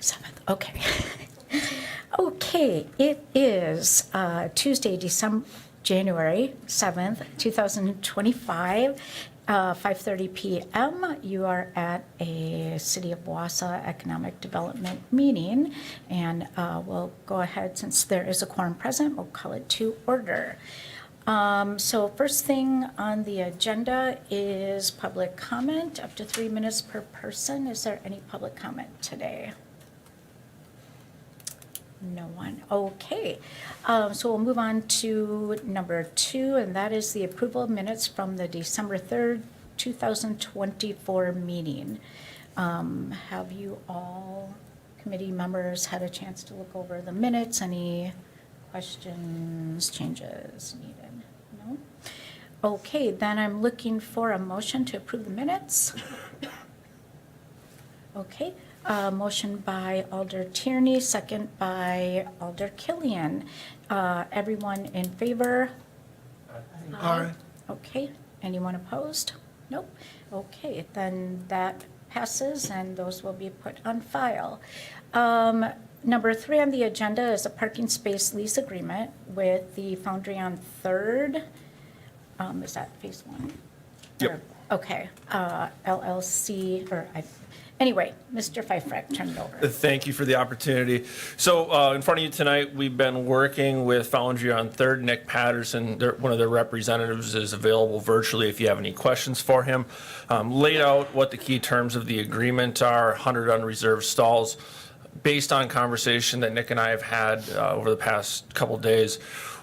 7th, okay. Okay, it is Tuesday, January 7th, 2025, 5:30 p.m. You are at a City of Wausau Economic Development meeting, and we'll go ahead, since there is a quorum present, we'll call it to order. So first thing on the agenda is public comment, up to 3 minutes per person. Is there any public comment today? No one. Okay. So we'll move on to number 2, and that is the approval of minutes from the December 3rd, 2024 meeting. Have you all, committee members, had a chance to look over the minutes? Any questions, changes needed? No? Okay, then I'm looking for a motion to approve the minutes. Okay. Motion by Alder Tierney, second by Alder Killian. Everyone in favor? Aye. Okay. Anyone opposed? Nope. Okay, then that passes, and those will be put on file. Number 3 on the agenda is a parking space lease agreement with the Foundry on 3rd. Is that phase 1? Yep. Okay. LLC, anyway, Mr. Feifreck, turn it over. Thank you for the opportunity. So in front of you tonight, we've been working with Foundry on 3rd. Nick Patterson, one of their representatives, is available virtually if you have any questions for him. Laid out what the key terms of the agreement are, 100 unreserved stalls. Based on conversation that Nick and I have had over the past couple days,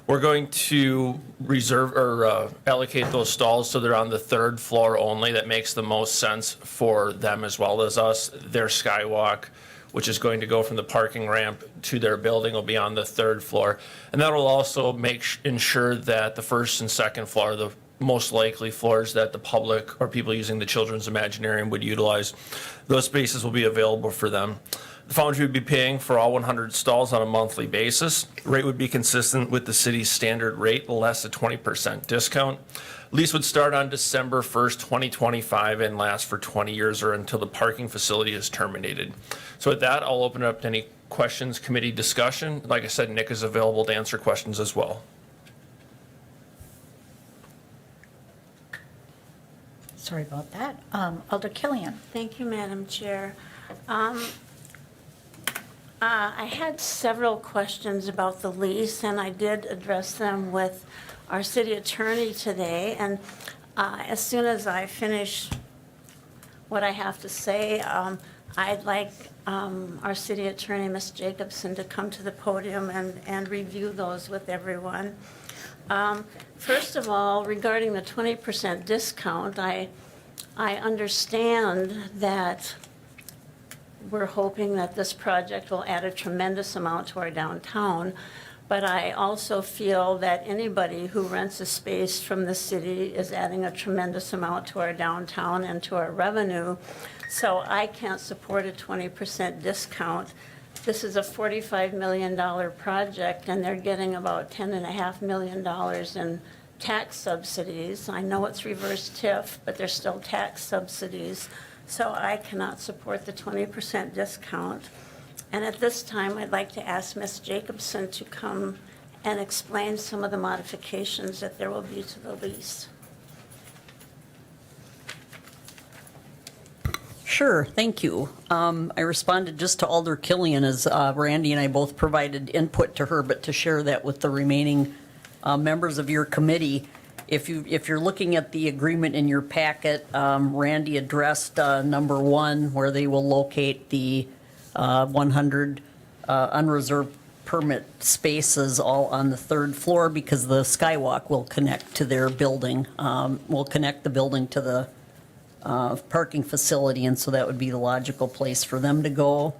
we're going to reserve or allocate those stalls so they're on the 3rd floor only. That makes the most sense for them as well as us. Their skywalk, which is going to go from the parking ramp to their building, will be on the 3rd floor. And that will also ensure that the 1st and 2nd floor, the most likely floors that the public or people using the Children's Imaginarium would utilize, those spaces will be available for them. The Foundry would be paying for all 100 stalls on a monthly basis. Rate would be consistent with the city's standard rate, less a 20% discount. Lease would start on December 1st, 2025 and last for 20 years or until the parking facility is terminated. So with that, I'll open it up to any questions, committee discussion. Like I said, Nick is available to answer questions as well. Sorry about that. Alder Killian. Thank you, Madam Chair. I had several questions about the lease, and I did address them with our city attorney today. And as soon as I finish what I have to say, I'd like our city attorney, Ms. Jacobson, to come to the podium and review those with everyone. First of all, regarding the 20% discount, I understand that we're hoping that this project will add a tremendous amount to our downtown, but I also feel that anybody who rents a space from the city is adding a tremendous amount to our downtown and to our revenue. So I can't support a 20% discount. This is a $45 million project, and they're getting about $10.5 million in tax subsidies. I know it's reverse TIF, but they're still tax subsidies. So I cannot support the 20% discount. And at this time, I'd like to ask Ms. Jacobson to come and explain some of the modifications that there will be to the lease. Sure, thank you. I responded just to Alder Killian as Randy and I both provided input to her, but to share that with the remaining members of your committee. If you're looking at the agreement in your packet, Randy addressed number 1, where they will locate the 100 unreserved permit spaces all on the 3rd floor, because the skywalk will connect to their building, will connect the building to the parking facility, and so that would be the logical place for them to go.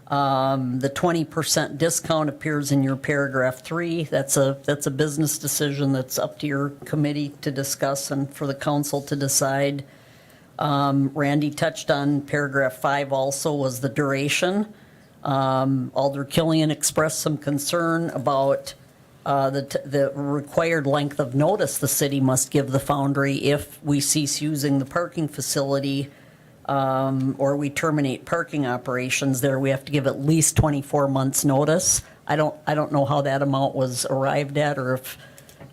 The 20% discount appears in your paragraph 3. That's a business decision that's up to your committee to discuss and for the council to decide. Randy touched on paragraph 5 also, was the duration. Alder Killian expressed some concern about the required length of notice the city must give the Foundry if we cease using the parking facility or we terminate parking operations there, we have to give at least 24 months' notice. I don't know how that amount was arrived at, or if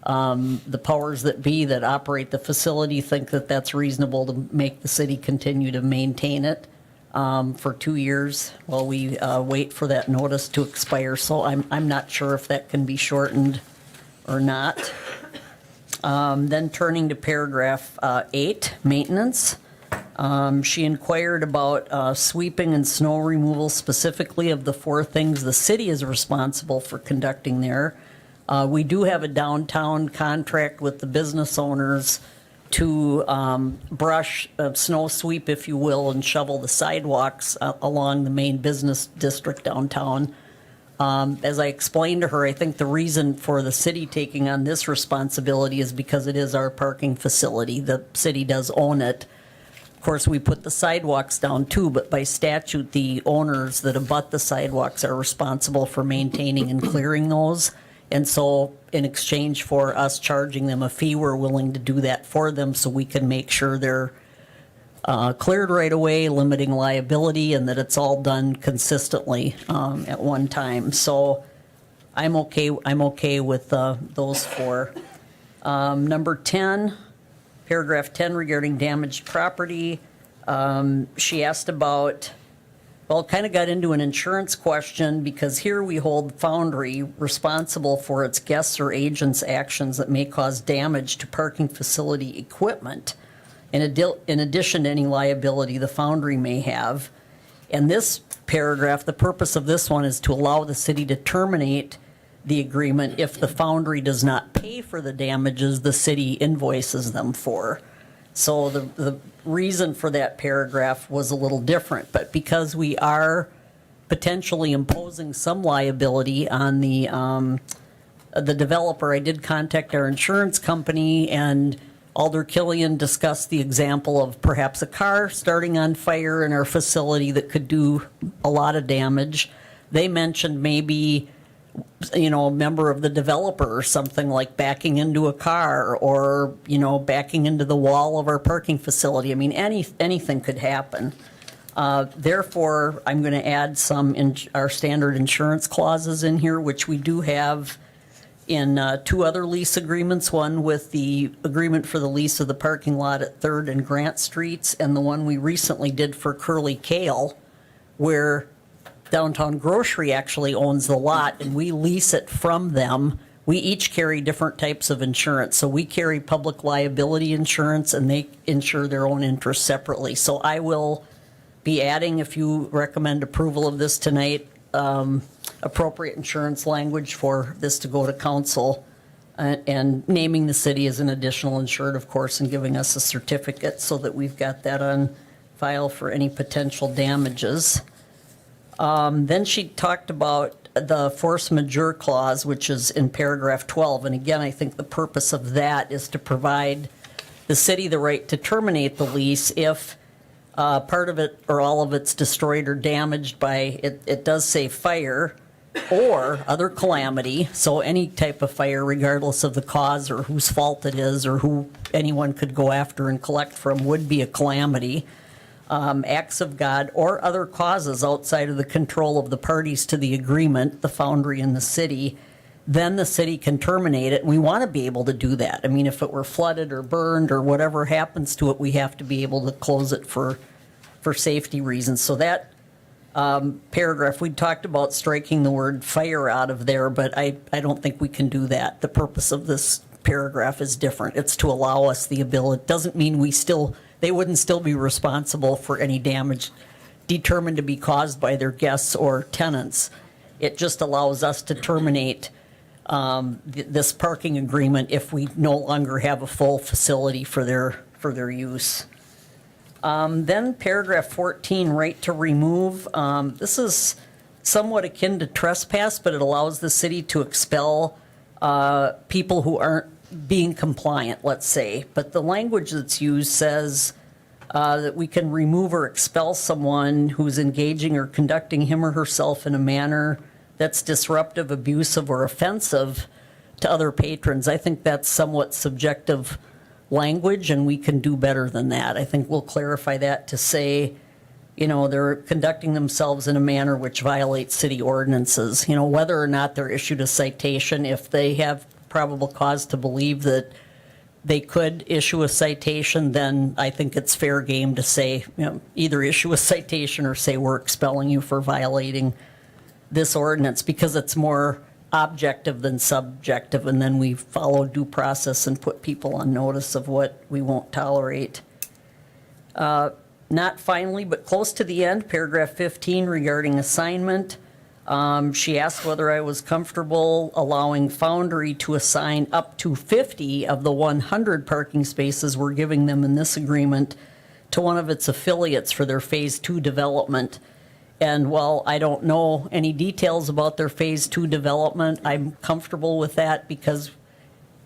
the powers that be that operate the facility think that that's reasonable to make the city continue to maintain it for 2 years while we wait for that notice to expire. So I'm not sure if that can be shortened or not. Then turning to paragraph 8, maintenance. She inquired about sweeping and snow removal, specifically of the 4 things the city is responsible for conducting there. We do have a downtown contract with the business owners to brush, snow sweep, if you will, and shovel the sidewalks along the main business district downtown. As I explained to her, I think the reason for the city taking on this responsibility is because it is our parking facility. The city does own it. Of course, we put the sidewalks down too, but by statute, the owners that abut the sidewalks are responsible for maintaining and clearing those. And so in exchange for us charging them a fee, we're willing to do that for them so we can make sure they're cleared right away, limiting liability, and that it's all done consistently at one time. So I'm okay with those 4. Number 10, paragraph 10 regarding damaged property. She asked about, well, kind of got into an insurance question, because here we hold Foundry responsible for its guests or agents' actions that may cause damage to parking facility equipment, in addition to any liability the Foundry may have. And this paragraph, the purpose of this one is to allow the city to terminate the agreement if the Foundry does not pay for the damages the city invoices them for. So the reason for that paragraph was a little different, but because we are potentially imposing some liability on the developer, I did contact our insurance company, and Alder Killian discussed the example of perhaps a car starting on fire in our facility that could do a lot of damage. They mentioned maybe, a member of the developer or something, like backing into a car or, backing into the wall of our parking facility. I mean, anything could happen. Therefore, I'm going to add some our standard insurance clauses in here, which we do have in 2 other lease agreements, one with the agreement for the lease of the parking lot at 3rd and Grant Streets, and the one we recently did for Curly Kale, where Downtown Grocery actually owns the lot and we lease it from them. We each carry different types of insurance. So we carry public liability insurance and they insure their own interests separately. So I will be adding, if you recommend approval of this tonight, appropriate insurance language for this to go to council, and naming the city as an additional insured, of course, and giving us a certificate so that we've got that on file for any potential damages. Then she talked about the force majeure clause, which is in paragraph 12. And again, I think the purpose of that is to provide the city the right to terminate the lease if part of it or all of it's destroyed or damaged by, it does say fire or other calamity. So any type of fire, regardless of the cause or whose fault it is or who anyone could go after and collect from, would be a calamity. Acts of God, or other causes outside of the control of the parties to the agreement, the Foundry and the city, then the city can terminate it. And we want to be able to do that. I mean, if it were flooded or burned or whatever happens to it, we have to be able to close it for safety reasons. So that paragraph, we talked about striking the word fire out of there, but I don't think we can do that. The purpose of this paragraph is different. It's to allow us the ability. It doesn't mean they wouldn't still be responsible for any damage determined to be caused by their guests or tenants. It just allows us to terminate this parking agreement if we no longer have a full facility for their use. Then paragraph 14, right to remove. This is somewhat akin to trespass, but it allows the city to expel people who aren't being compliant, let's say. But the language that's used says that we can remove or expel someone who's engaging or conducting him or herself in a manner that's disruptive, abusive, or offensive to other patrons. I think that's somewhat subjective language, and we can do better than that. I think we'll clarify that to say, they're conducting themselves in a manner which violates city ordinances. Whether or not they're issued a citation, if they have probable cause to believe that they could issue a citation, then I think it's fair game to say, either issue a citation or say we're expelling you for violating this ordinance, because it's more objective than subjective, and then we follow due process and put people on notice of what we won't tolerate. Not finally, but close to the end, paragraph 15 regarding assignment. She asked whether I was comfortable allowing Foundry to assign up to 50 of the 100 parking spaces we're giving them in this agreement to one of its affiliates for their Phase 2 development. And while I don't know any details about their Phase 2 development, I'm comfortable with that, because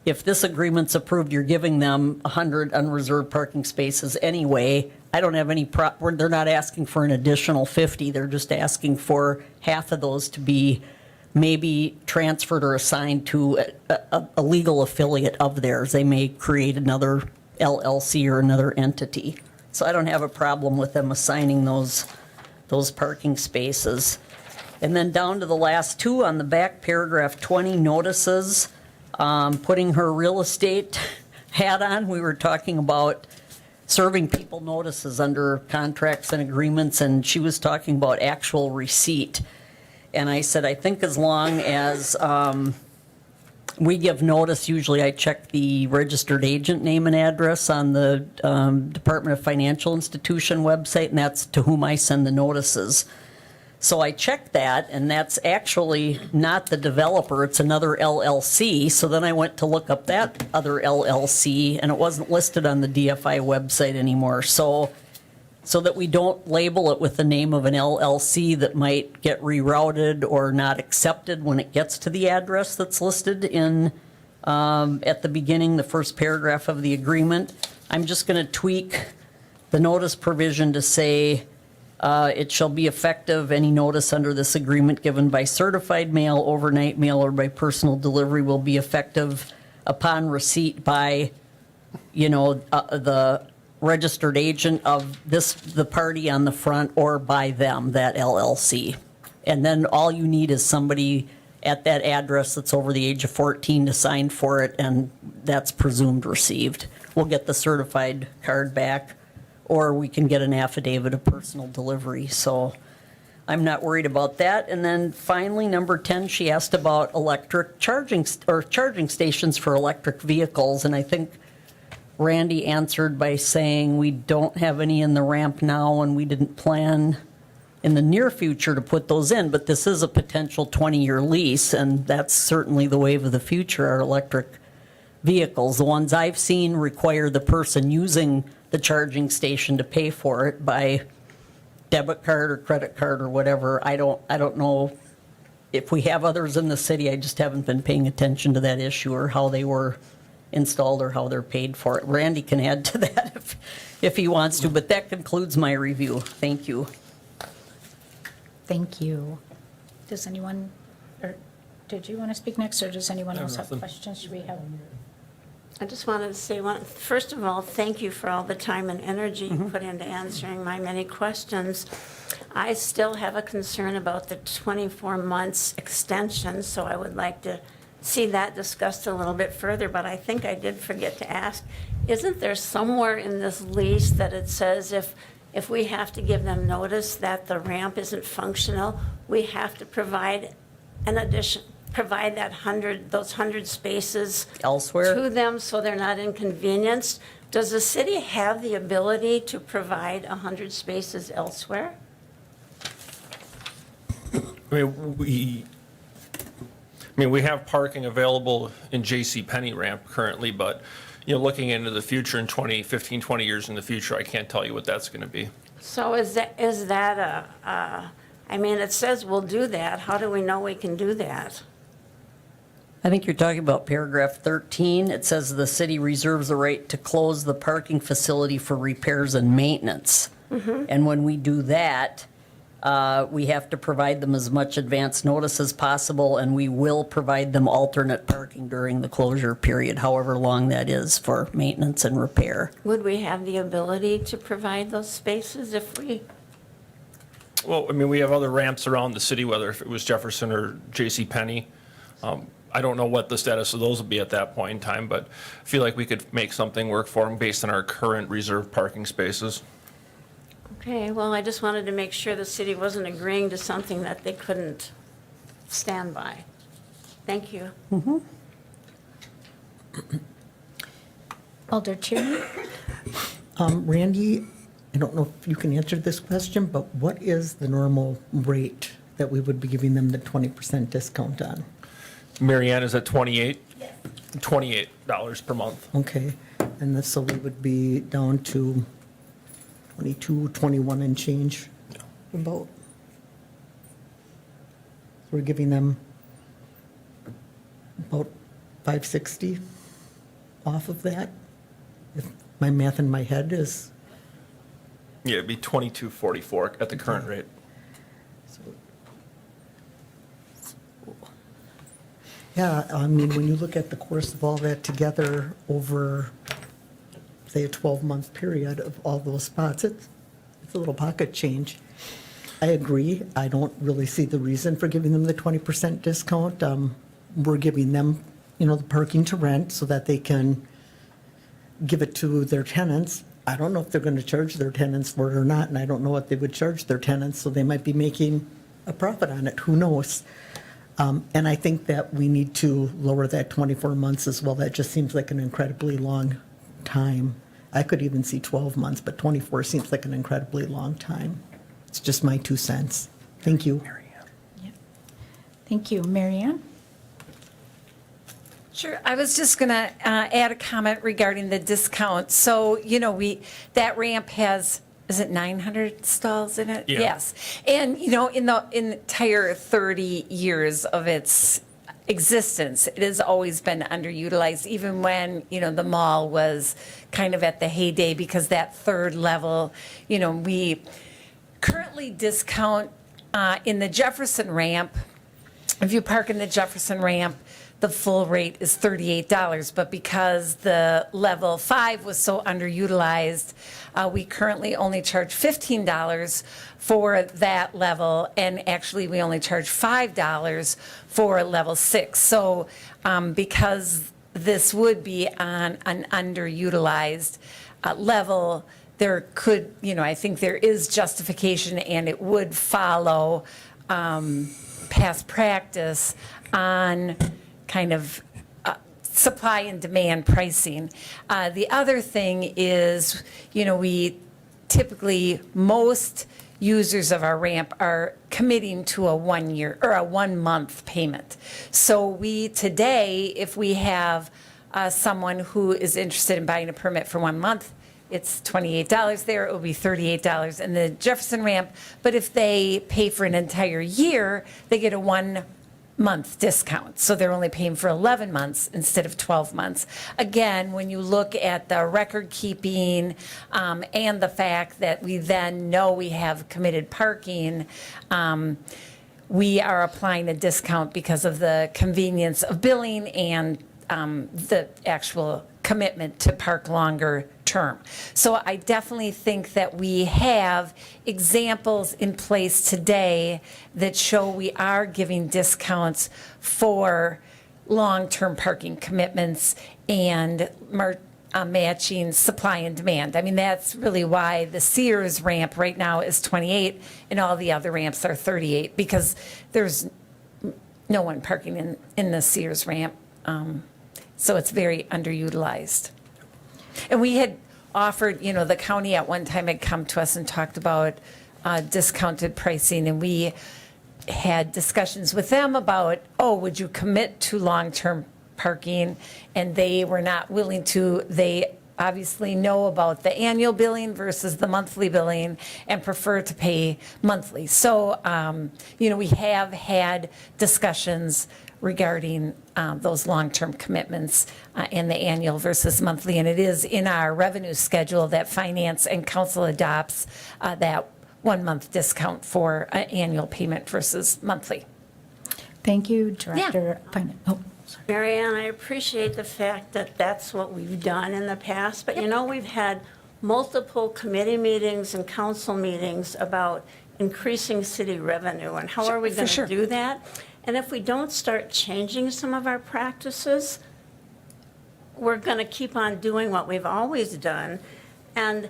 if this agreement's approved, you're giving them 100 unreserved parking spaces anyway. I don't have any they're not asking for an additional 50. They're just asking for half of those to be maybe transferred or assigned to a legal affiliate of theirs. They may create another LLC or another entity. So I don't have a problem with them assigning those parking spaces. And then down to the last two on the back, paragraph 20, notices, putting her real estate hat on. We were talking about serving people notices under contracts and agreements, and she was talking about actual receipt. And I said, I think as long as we give notice, usually I check the registered agent name and address on the Department of Financial Institution website, and that's to whom I send the notices. So I checked that, and that's actually not the developer, it's another LLC. So then I went to look up that other LLC, and it wasn't listed on the DFI website anymore. So that we don't label it with the name of an LLC that might get rerouted or not accepted when it gets to the address that's listed in at the beginning, the first paragraph of the agreement. I'm just going to tweak the notice provision to say, it shall be effective, any notice under this agreement given by certified mail, overnight mail, or by personal delivery will be effective upon receipt by, the registered agent of the party on the front, or by them, that LLC. And then all you need is somebody at that address that's over the age of 14 to sign for it, and that's presumed received. We'll get the certified card back, or we can get an affidavit of personal delivery. So I'm not worried about that. And then finally, number 10, she asked about electric charging stations for electric vehicles. And I think Randy answered by saying we don't have any in the ramp now, and we didn't plan in the near future to put those in, but this is a potential 20-year lease, and that's certainly the wave of the future, our electric vehicles. The ones I've seen require the person using the charging station to pay for it by debit card or credit card or whatever. I don't know if we have others in the city. I just haven't been paying attention to that issue, or how they were installed or how they're paid for it. Randy can add to that if he wants to, but that concludes my review. Thank you. Thank you. Does anyone, or did you want to speak next, or does anyone else have nothing. questions? Should we have? I just wanted to say, first of all, thank you for all the time and energy you put into answering my many questions. I still have a concern about the 24 months extension, so I would like to see that discussed a little bit further, but I think I did forget to ask, isn't there somewhere in this lease that it says if we have to give them notice that the ramp isn't functional, we have to provide an addition, provide those 100 spaces Elsewhere? to them so they're not inconvenienced? Does the city have the ability to provide 100 spaces elsewhere? I mean, we have parking available in J.C. Penney ramp currently, but, looking into the future in 15, 20 years in the future, I can't tell you what that's going to be. So is that it says we'll do that. How do we know we can do that? I think you're talking about paragraph 13. It says the city reserves the right to close the parking facility for repairs and maintenance. And when we do that, We have to provide them as much advance notice as possible, and we will provide them alternate parking during the closure period, however long that is, for maintenance and repair. Would we have the ability to provide those spaces if we, Well, I mean, we have other ramps around the city, whether if it was Jefferson or J.C. Penney. I don't know what the status of those will be at that point in time, but I feel like we could make something work for them based on our current reserved parking spaces. okay, well, I just wanted to make sure the city wasn't agreeing to something that they couldn't stand by. Thank you. Alder Tierney? Randy, I don't know if you can answer this question, but what is the normal rate that we would be giving them the 20% discount on? Marianne is at 28? Yes. $28 per month. Okay, and this, so we would be down to 22, 21 and change about. We're giving them about 560 off of that, if my math in my head is. Yeah, it'd be $22.44 at the current rate. Yeah, I mean, when you look at the course of all that together over, say, a 12-month period of all those spots, it's a little pocket change. I agree. I don't really see the reason for giving them the 20% discount. We're giving them, the parking to rent so that they can give it to their tenants. I don't know if they're going to charge their tenants for it or not, and I don't know what they would charge their tenants, so they might be making a profit on it. Who knows? And I think that we need to lower that 24 months as well. That just seems like an incredibly long time. I could even see 12 months, but 24 seems like an incredibly long time. It's just my 2 cents. Thank you. Yep. Thank you. Marianne? Sure. I was just going to add a comment regarding the discount. So, that ramp has, is it 900 stalls in it? Yeah. Yes. And, in the entire 30 years of its existence, it has always been underutilized, even when, the mall was kind of at the heyday, because that third level, we currently discount in the Jefferson ramp. If you park in the Jefferson ramp, the full rate is $38, but because the level 5 was so underutilized, we currently only charge $15 for that level, and actually we only charge $5 for level 6. So because this would be on an underutilized level, there could, I think there is justification, and it would follow past practice on kind of supply and demand pricing. The other thing is, we typically, most users of our ramp are committing to a 1 year or a 1 month payment. So we today, if we have someone who is interested in buying a permit for 1 month, it's $28 there, it will be $38 in the Jefferson ramp. But if they pay for an entire year, they get a 1 month discount. So they're only paying for 11 months instead of 12 months. Again, when you look at the record keeping and the fact that we then know we have committed parking, we are applying a discount because of the convenience of billing and the actual commitment to park longer term. So I definitely think that we have examples in place today that show we are giving discounts for long-term parking commitments and matching supply and demand. I mean, that's really why the Sears ramp right now is 28 and all the other ramps are 38, because there's no one parking in the Sears ramp. So it's very underutilized. And we had offered, the county at one time had come to us and talked about discounted pricing, and we had discussions with them about, would you commit to long-term parking? And they were not willing to. They obviously know about the annual billing versus the monthly billing and prefer to pay monthly. So, we have had discussions regarding those long-term commitments and the annual versus monthly. And it is in our revenue schedule that Finance and Council adopts that 1-month discount for an annual payment versus monthly. Thank you, Director. Oh, sorry. Mary Ann, I appreciate the fact that that's what we've done in the past, but you know, we've had multiple committee meetings and council meetings about increasing city revenue, and how are we For going to sure. do that? And if we don't start changing some of our practices, we're going to keep on doing what we've always done. And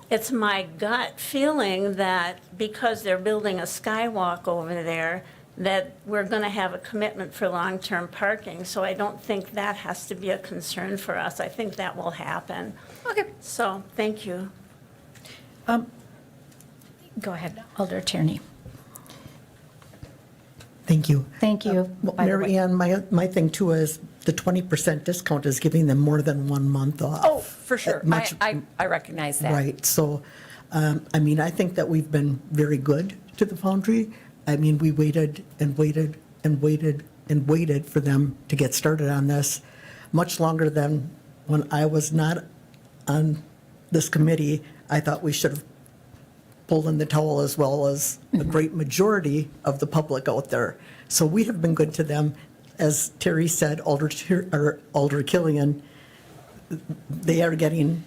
it's my gut feeling that because they're building a skywalk over there, that we're going to have a commitment for long-term parking. So I don't think that has to be a concern for us. I think that will happen. Okay. So, thank you. Go ahead, Alder Tierney. Thank you. Thank you. Well, by the way. Mary Ann, my thing too is the 20% discount is giving them more than 1 month off. Oh, for sure. Much- I recognize that. Right, so, I mean, I think that we've been very good to the Foundry. I mean, we waited and waited and waited and waited for them to get started on this, much longer than when I was not on this committee. I thought we should have pulled in the towel, as well as a great majority of the public out there. So we have been good to them. As Terry said, Alder Killian, they are getting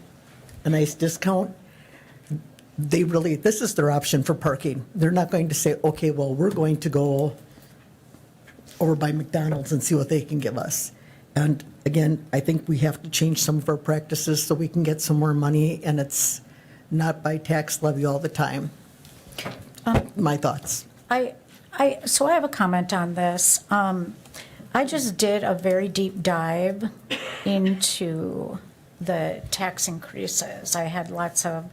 a nice discount. They really, this is their option for parking. They're not going to say, okay, well, we're going to go over by McDonald's and see what they can give us. And again, I think we have to change some of our practices so we can get some more money, and it's not by tax levy all the time. My thoughts. So I have a comment on this. I just did a very deep dive into the tax increases. I had lots of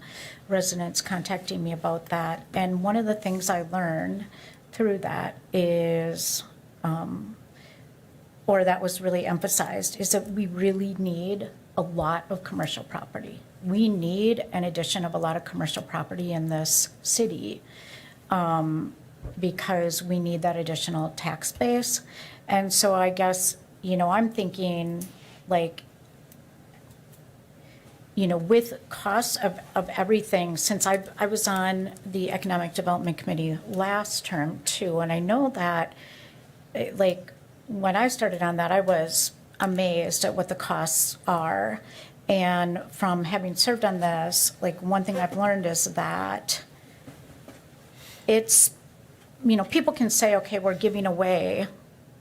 residents contacting me about that. And one of the things I learned through that is, or that was really emphasized, is that we really need a lot of commercial property. We need an addition of a lot of commercial property in this city, because we need that additional tax base. And so I guess, I'm thinking, like, with costs of everything, since I was on the Economic Development Committee last term too, and I know that, like, when I started on that, I was amazed at what the costs are. And from having served on this, like, one thing I've learned is that it's, people can say, okay, we're giving away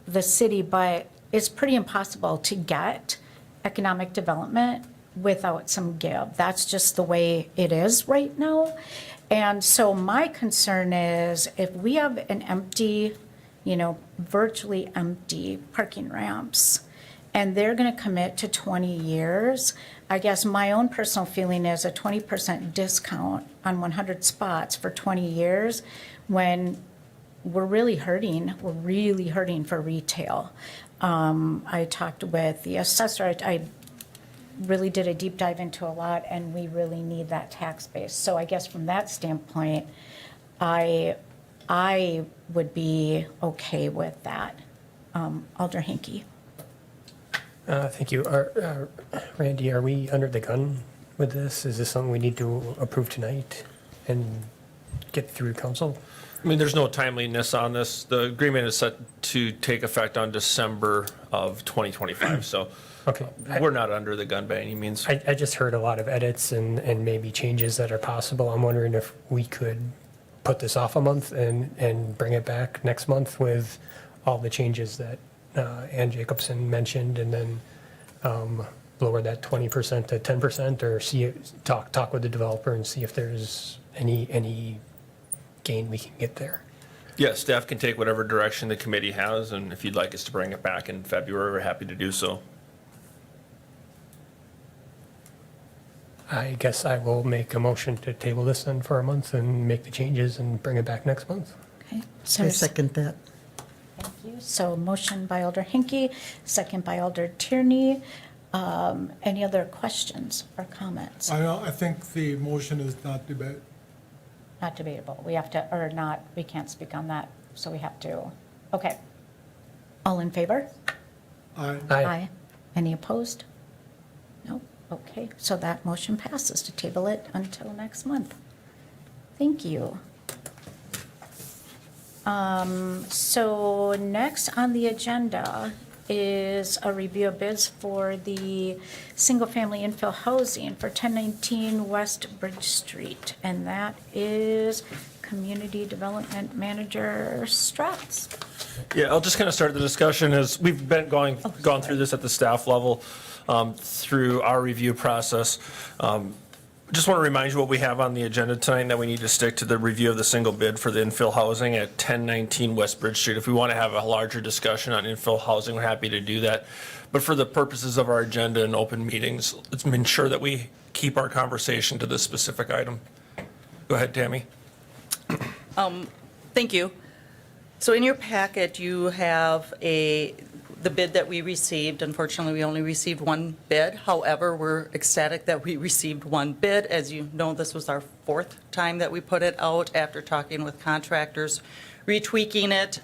the city, but it's pretty impossible to get economic development without some give. That's just the way it is right now. And so my concern is, if we have an empty, virtually empty parking ramps, and they're going to commit to 20 years, I guess my own personal feeling is a 20% discount on 100 spots for 20 years, when we're really hurting for retail. I talked with the assessor. I really did a deep dive into a lot, and we really need that tax base. So I guess from that standpoint, I would be okay with that. Alder Hinkie. Thank you. Randy, are we under the gun with this? Is this something we need to approve tonight and get through council? I mean, there's no timeliness on this. The agreement is set to take effect on December of 2025, so Okay. we're not under the gun by any means. I just heard a lot of edits and maybe changes that are possible. I'm wondering if we could put this off a month and bring it back next month with all the changes that Ann Jacobson mentioned, and then lower that 20% to 10%, or talk with the developer and see if there's any gain we can get there. Yeah, staff can take whatever direction the committee has, and if you'd like us to bring it back in February, we're happy to do so. I guess I will make a motion to table this then for a month and make the changes and bring it back next month. Okay. I second that. Thank you. So motion by Alder Hinkie, second by Alder Tierney. Any other questions or comments? I think the motion is not debate. Not debatable. We have to, or not, we can't speak on that, so we have to. Okay. All in favor? Aye. Any opposed? No? Okay, so that motion passes to table it until next month. Thank you. So next on the agenda is a review of bids for the single-family infill housing for 1019 West Bridge Street. And that is Community Development Manager Strauss. Yeah, I'll just kind of start the discussion as we've been gone through this at the staff level through our review process. Just want to remind you what we have on the agenda tonight, and that we need to stick to the review of the single bid for the infill housing at 1019 West Bridge Street. If we want to have a larger discussion on infill housing, we're happy to do that. But for the purposes of our agenda and open meetings, let's ensure that we keep our conversation to this specific item. Go ahead, Tammy. Thank you. So in your packet, you have the bid that we received. Unfortunately, we only received one bid. However, we're ecstatic that we received one bid. As you know, this was our fourth time that we put it out after talking with contractors, retweaking it,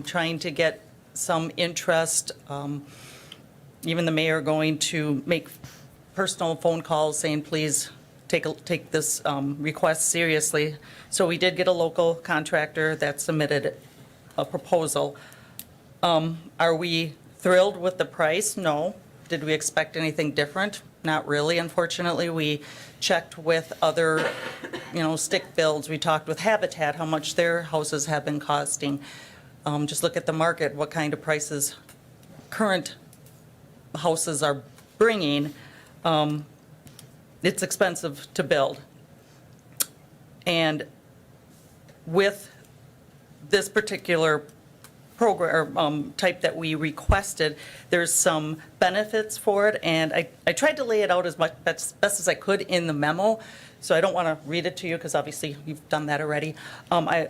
trying to get some interest. Even the mayor going to make personal phone calls saying, please take this request seriously. So we did get a local contractor that submitted a proposal. Are we thrilled with the price? No. Did we expect anything different? Not really, unfortunately. We checked with other, stick builds. We talked with Habitat, how much their houses have been costing. Just look at the market, what kind of prices current houses are bringing. It's expensive to build. And with this particular program type that we requested, there's some benefits for it, and I tried to lay it out as best as I could in the memo, so I don't want to read it to you because obviously you've done that already. I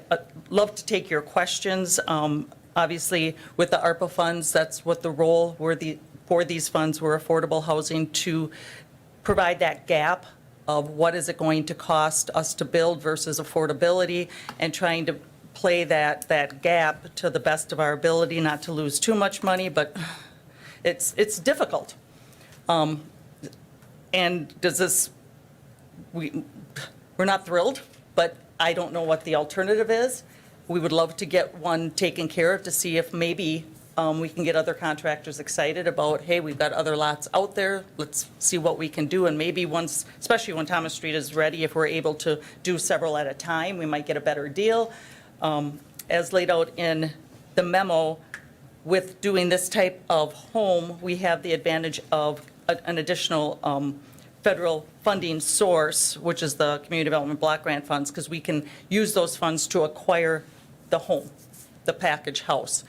love to take your questions. Obviously, with the ARPA funds, that's what the role for these funds were affordable housing, to provide that gap of what is it going to cost us to build versus affordability, and trying to play that gap to the best of our ability, not to lose too much money, but it's difficult. And we're not thrilled, but I don't know what the alternative is. We would love to get one taken care of to see if maybe we can get other contractors excited about, hey, we've got other lots out there, let's see what we can do. And maybe once, especially when Thomas Street is ready, if we're able to do several at a time, we might get a better deal. As laid out in the memo, with doing this type of home, we have the advantage of an additional federal funding source, which is the Community Development Block Grant funds, because we can use those funds to acquire the home, the package house,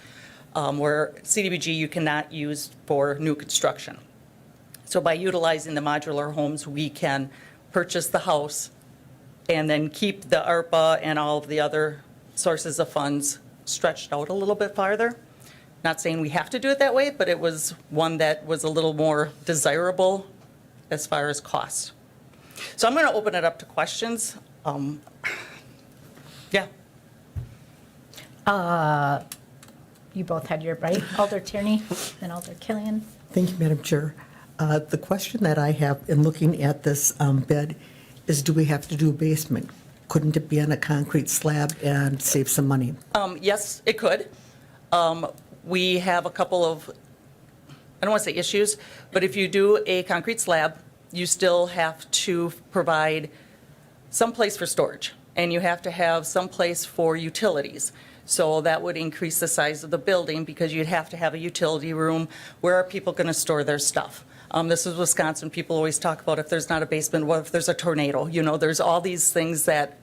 where CDBG you cannot use for new construction. So by utilizing the modular homes, we can purchase the house and then keep the ARPA and all of the other sources of funds stretched out a little bit farther. Not saying we have to do it that way, but it was one that was a little more desirable as far as cost. So I'm going to open it up to questions. Yeah. You both had your, right? Alder Tierney and Alder Killian. Thank you, Madam Chair. The question that I have in looking at this bid is, do we have to do a basement? Couldn't it be on a concrete slab and save some money? Yes, it could. We have a couple of, I don't want to say issues, but if you do a concrete slab, you still have to provide some place for storage, and you have to have some place for utilities. So that would increase the size of the building, because you'd have to have a utility room. Where are people going to store their stuff? This is Wisconsin. People always talk about, if there's not a basement, what if there's a tornado? There's all these things that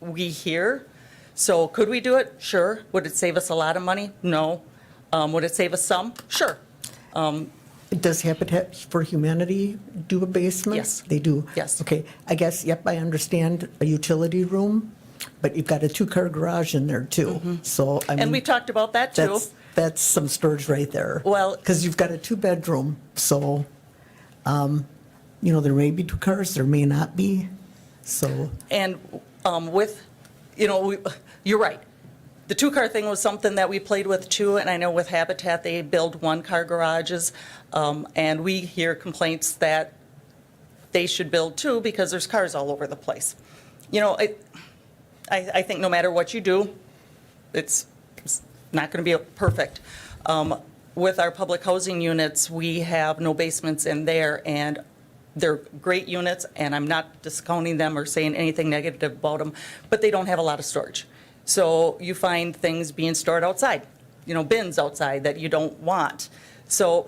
we hear. So could we do it? Sure. Would it save us a lot of money? No. Would it save us some? Sure. Does Habitat for Humanity do a basement? Yes. They do? Yes. Okay, I guess, yep, I understand a utility room, but you've got a two-car garage in there too. So, I mean. And we talked about that too. That's some storage right there. Well. Because you've got a two-bedroom, so, there may be two cars, there may not be, so. And you're right. The two-car thing was something that we played with too, and I know with Habitat, they build one-car garages, and we hear complaints that they should build two because there's cars all over the place. I think no matter what you do, it's not going to be perfect. With our public housing units, we have no basements in there, and they're great units, and I'm not discounting them or saying anything negative about them, but they don't have a lot of storage. So you find things being stored outside, bins outside that you don't want. So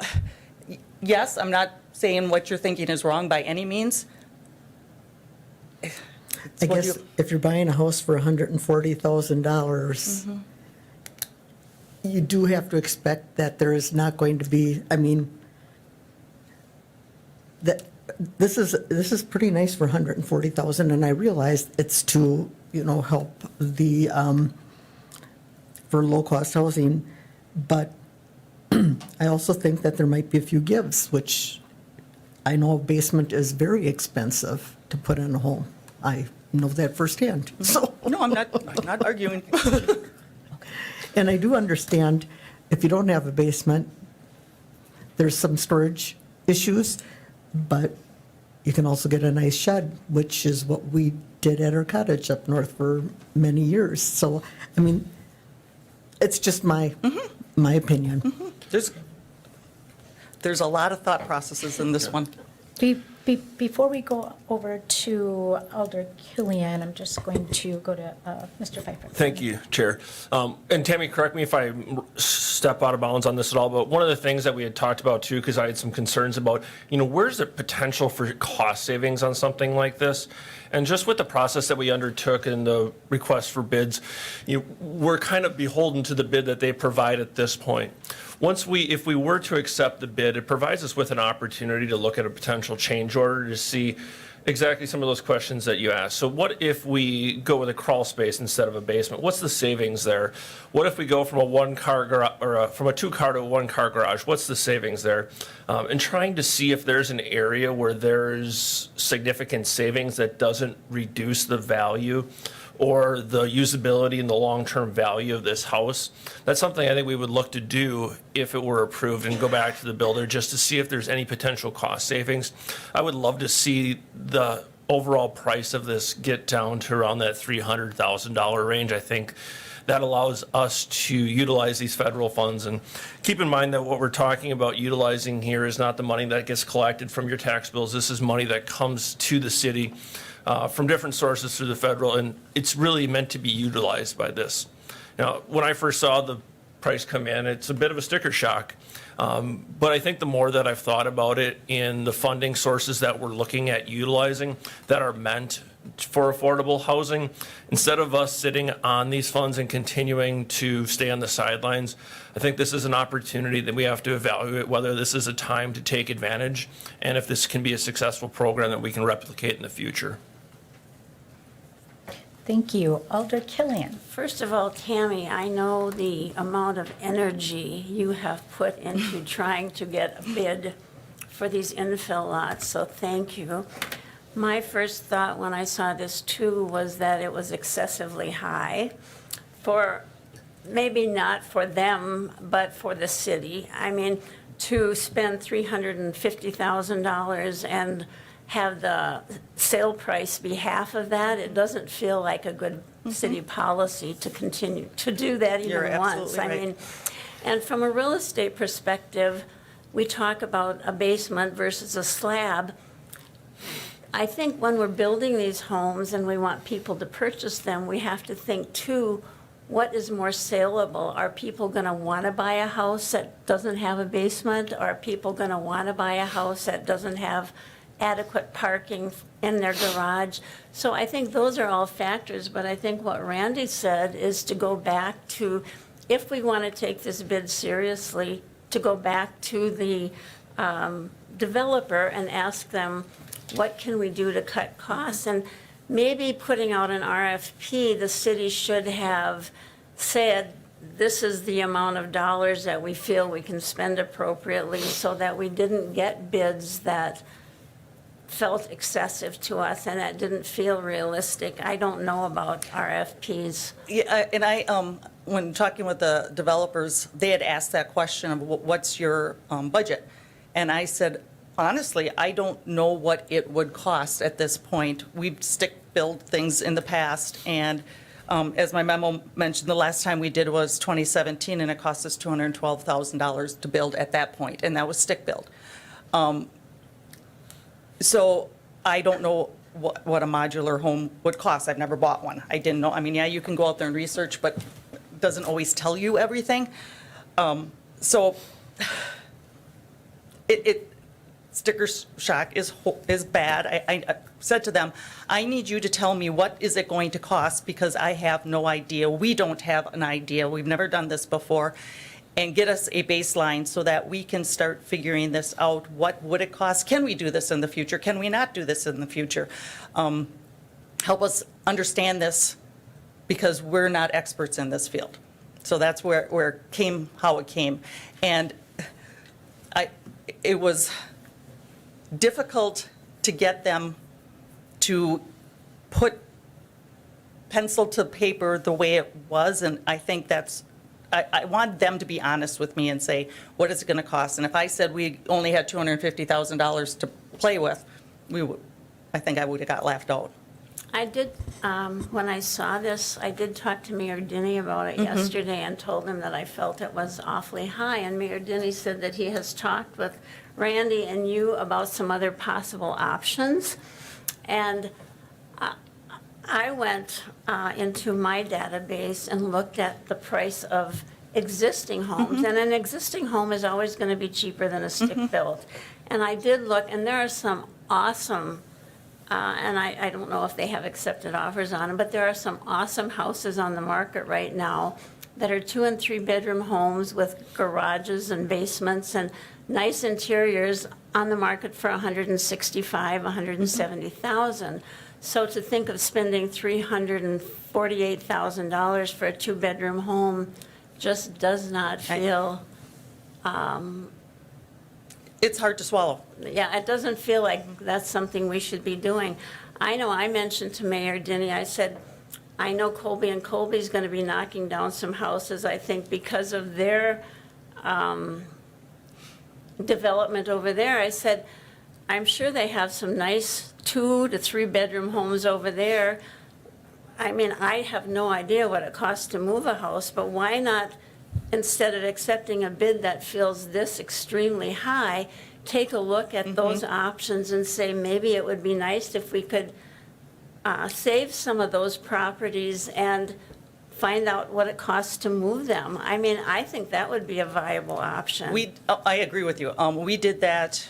yes, I'm not saying what you're thinking is wrong by any means. I guess if you're buying a house for $140,000, you do have to expect that there is not going to be, that this is pretty nice for $140,000, and I realize it's to, help the, for low-cost housing, but I also think that there might be a few gives, which I know a basement is very expensive to put in a home. I know that firsthand, so. No, I'm not arguing. And I do understand if you don't have a basement, there's some storage issues, but you can also get a nice shed, which is what we did at our cottage up north for many years. So, it's just my opinion. There's a lot of thought processes in this one. Before we go over to Alder Killian, I'm just going to go to Mr. Pfeiffer. Thank you, Chair. And Tammy, correct me if I step out of bounds on this at all, but one of the things that we had talked about too, because I had some concerns about, where's the potential for cost savings on something like this? And just with the process that we undertook and the request for bids, we're kind of beholden to the bid that they provide at this point. If we were to accept the bid, it provides us with an opportunity to look at a potential change order to see exactly some of those questions that you asked. So what if we go with a crawl space instead of a basement? What's the savings there? What if we go from a one-car garage or from a two-car to a one-car garage? What's the savings there? And trying to see if there's an area where there's significant savings that doesn't reduce the value or the usability and the long-term value of this house. That's something I think we would look to do if it were approved and go back to the builder just to see if there's any potential cost savings. I would love to see the overall price of this get down to around that $300,000 range. I think that allows us to utilize these federal funds. And keep in mind that what we're talking about utilizing here is not the money that gets collected from your tax bills. This is money that comes to the city from different sources through the federal, and it's really meant to be utilized by this. Now, when I first saw the price come in, it's a bit of a sticker shock. But I think the more that I've thought about it in the funding sources that we're looking at utilizing that are meant for affordable housing, instead of us sitting on these funds and continuing to stay on the sidelines, I think this is an opportunity that we have to evaluate whether this is a time to take advantage and if this can be a successful program that we can replicate in the future. Thank you. Alder Killian. First of all, Tammy, I know the amount of energy you have put into trying to get a bid for these infill lots, so thank you. My first thought when I saw this too was that it was excessively high for, maybe not for them, but for the city. I mean, to spend $350,000 and have the sale price be half of that, it doesn't feel like a good city policy to continue to do that even You're once. absolutely I mean, and from a real estate perspective, we talk about a basement versus a slab. I think when we're building these homes and we want people to purchase them, we have to think too, what is more saleable? Are people going to want to buy a house that doesn't have a basement? Are people going to want to buy a house that doesn't have adequate parking in their garage? So I think those are all factors, but I think what Randy said is to go back to, if we want to take this bid seriously, to go back to the developer and ask them, what can we do to cut costs? And maybe putting out an RFP, the city should have said, this is the amount of dollars that we feel we can spend appropriately, so that we didn't get bids that felt excessive to us and that didn't feel realistic. I don't know about RFPs. Yeah, and I, when talking with the developers, they had asked that question of what's your budget? And I said, honestly, I don't know what it would cost at this point. We've stick-built things in the past, and As my memo mentioned, the last time we did was 2017, and it cost us $212,000 to build at that point, and that was stick build. So I don't know what a modular home would cost. I've never bought one. I didn't know. I mean, yeah, you can go out there and research, but it doesn't always tell you everything. So sticker shock is bad. I said to them, I need you to tell me what is it going to cost, because I have no idea. We don't have an idea. We've never done this before. And get us a baseline so that we can start figuring this out. What would it cost? Can we do this in the future? Can we not do this in the future? Help us understand this, because we're not experts in this field. So that's where it came, how it came. And it was difficult to get them to put pencil to paper the way it was, and I think I want them to be honest with me and say, what is it going to cost? And if I said we only had $250,000 to play with, I think I would have got laughed out. I did, when I saw this, I did talk to Mayor Denny about it yesterday and told him that I felt it was awfully high. And Mayor Denny said that he has talked with Randy and you about some other possible options. And I went into my database and looked at the price of existing homes. And an existing home is always going to be cheaper than a stick built. And I did look, and there are some awesome, and I don't know if they have accepted offers on them, but there are some awesome houses on the market right now that are 2 and 3 bedroom homes with garages and basements and nice interiors on the market for $165,000, $170,000. So to think of spending $348,000 for a 2-bedroom home just does not feel, It's hard to swallow. yeah, it doesn't feel like that's something we should be doing. I know I mentioned to Mayor Denny, I said, I know Colby and Colby's going to be knocking down some houses, I think, because of their development over there. I said, I'm sure they have some nice 2 to 3 bedroom homes over there. I mean, I have no idea what it costs to move a house, but why not, instead of accepting a bid that feels this extremely high, take a look at those options and say, maybe it would be nice if we could save some of those properties and find out what it costs to move them. I mean, I think that would be a viable option. I agree with you. We did that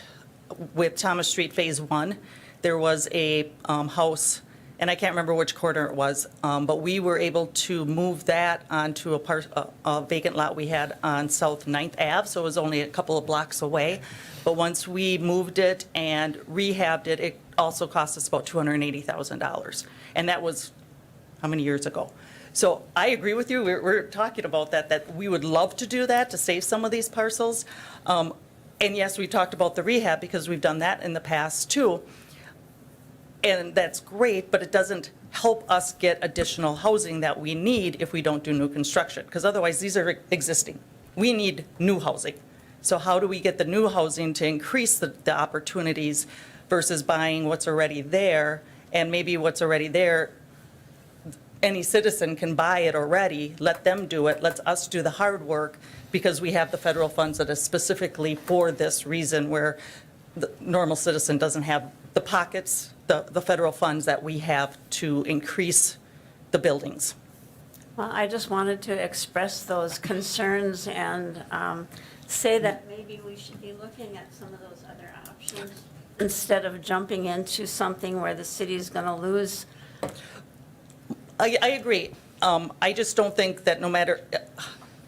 with Thomas Street Phase 1. There was a house, and I can't remember which corner it was, but we were able to move that onto a vacant lot we had on South 9th Ave, so it was only a couple of blocks away. But once we moved it and rehabbed it, it also cost us about $280,000. And that was how many years ago? So I agree with you. We're talking about that we would love to do that, to save some of these parcels. And yes, we talked about the rehab because we've done that in the past too. And that's great, but it doesn't help us get additional housing that we need if we don't do new construction, because otherwise these are existing. We need new housing. So how do we get the new housing to increase the opportunities versus buying what's already there? And maybe what's already there, any citizen can buy it already, let them do it, let us do the hard work, because we have the federal funds that is specifically for this reason, where the normal citizen doesn't have the pockets, the federal funds that we have to increase the buildings. Well, I just wanted to express those concerns and say that maybe we should be looking at some of those other options instead of jumping into something where the city's going to lose. I agree. I just don't think that no matter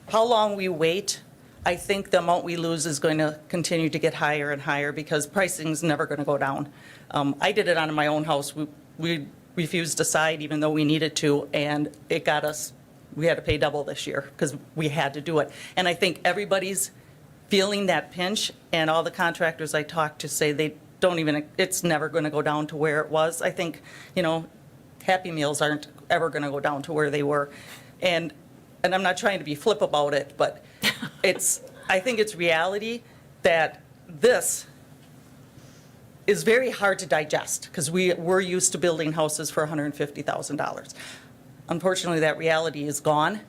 how long we wait, I think the amount we lose is going to continue to get higher and higher, because pricing's never going to go down. I did it on my own house. We refused to side even though we needed to, and it got us, we had to pay double this year because we had to do it. And I think everybody's feeling that pinch, and all the contractors I talked to say they don't even, it's never going to go down to where it was. I think, Happy Meals aren't ever going to go down to where they were. And I'm not trying to be flip about it, but I think it's reality that this is very hard to digest, because we're used to building houses for $150,000. unfortunately, that reality is gone.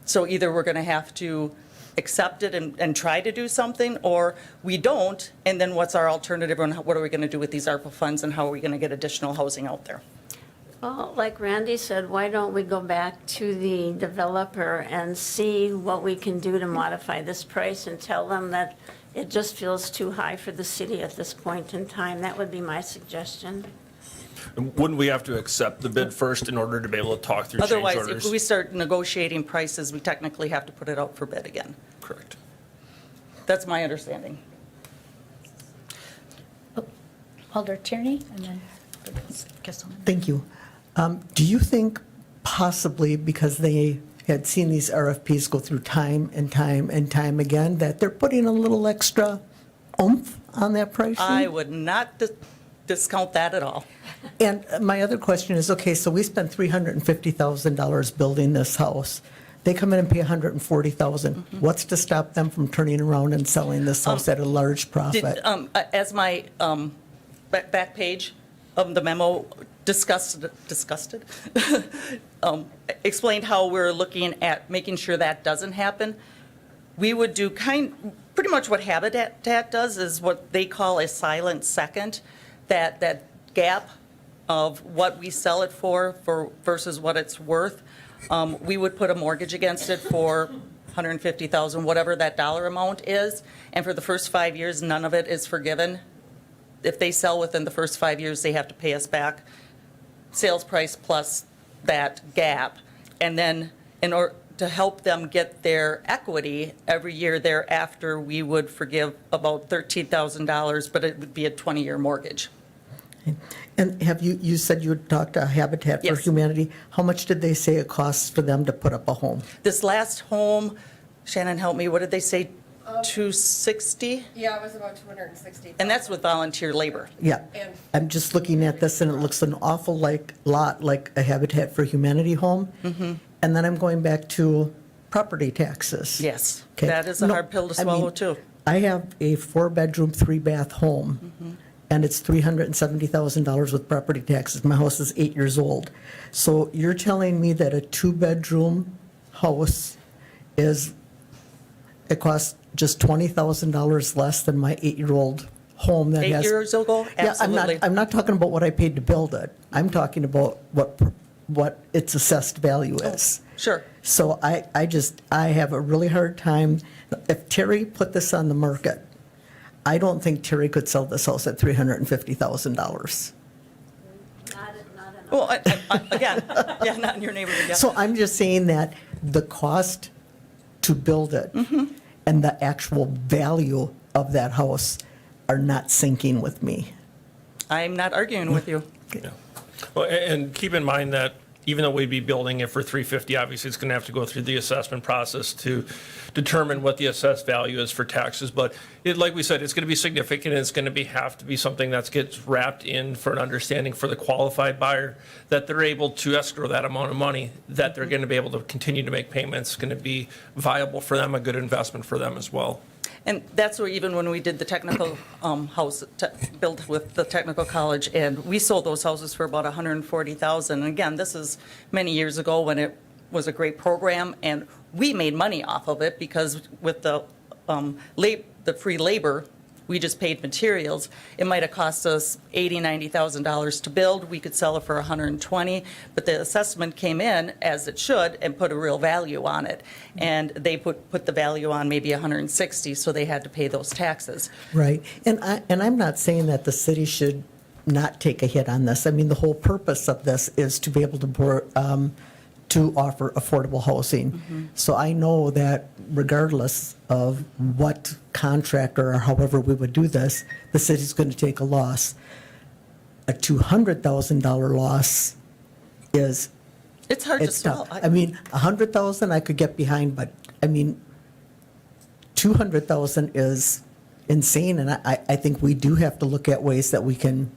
So either we're going to have to accept it and try to do something, or we don't, and then what's our alternative, and what are we going to do with these ARPA funds, and how are we going to get additional housing out there? Well, like Randy said, why don't we go back to the developer and see what we can do to modify this price and tell them that it just feels too high for the city at this point in time? That would be my suggestion. Wouldn't we have to accept the bid first in order to be able to talk through change Otherwise, orders? if we start negotiating prices, we technically have to put it out for bid again. Correct. That's my understanding. Alder Tierney, and then Kesselman. Thank you. Do you think possibly because they had seen these RFPs go through time and time and time again, that they're putting a little extra oomph on that pricing? I would not discount that at all. And my other question is, okay, so we spent $350,000 building this house. They come in and pay $140,000. What's to stop them from turning around and selling this house at a large profit? As my back page of the memo explained how we're looking at making sure that doesn't happen, we would do pretty much what Habitat does is what they call a silent second, that gap of what we sell it for versus what it's worth. We would put a mortgage against it for $150,000, whatever that dollar amount is, and for the first 5 years, none of it is forgiven. If they sell within the first 5 years, they have to pay us back sales price plus that gap. And then in order to help them get their equity, every year thereafter, we would forgive about $13,000, but it would be a 20-year mortgage. And have you said you had talked to Habitat for Yes. Humanity. How much did they say it costs for them to put up a home? This last home, Shannon, help me, what did they say, 260? Yeah, it was about 260. And that's with volunteer labor. Yeah, And- I'm just looking at this and it looks an awful lot like a Habitat for Humanity home. And then I'm going back to property taxes. Yes, Okay. that is a No, hard pill to I swallow, mean, too. I have a 4-bedroom, 3-bath home, and it's $370,000 with property taxes. My house is 8 years old. So you're telling me that a 2-bedroom house it costs just $20,000 less than my 8-year-old home that 8 has. years ago? Yeah, Absolutely. I'm not talking about what I paid to build it. I'm talking about what its assessed value is. Sure. So I have a really hard time. If Terry put this on the market, I don't think Terry could sell this house at $350,000. Well, again, yeah, not in your neighborhood, yeah. So I'm just saying that the cost to build it and the actual value of that house are not syncing with me. I'm not arguing with you. Yeah. Well, and keep in mind that even though we'd be building it for 350, obviously it's going to have to go through the assessment process to determine what the assessed value is for taxes. But like we said, it's going to be significant. It's going to have to be something that gets wrapped in for an understanding for the qualified buyer, that they're able to escrow that amount of money, that they're going to be able to continue to make payments. It's going to be viable for them, a good investment for them as well. And that's where even when we did the technical house built with the technical college, and we sold those houses for about $140,000. And again, this is many years ago when it was a great program, and we made money off of it because with the free labor, we just paid materials. It might have cost us $80,000, $90,000 to build. We could sell it for $120,000, but the assessment came in as it should and put a real value on it. And they put the value on maybe $160,000, so they had to pay those taxes. Right. And I'm not saying that the city should not take a hit on this. I mean, the whole purpose of this is to be able to offer affordable housing. So I know that regardless of what contractor or however we would do this, the city's going to take a loss. A $200,000 loss is, It's hard to it's swallow. tough. I mean, 100,000 I could get behind, but I mean, 200,000 is insane, and I think we do have to look at ways that we can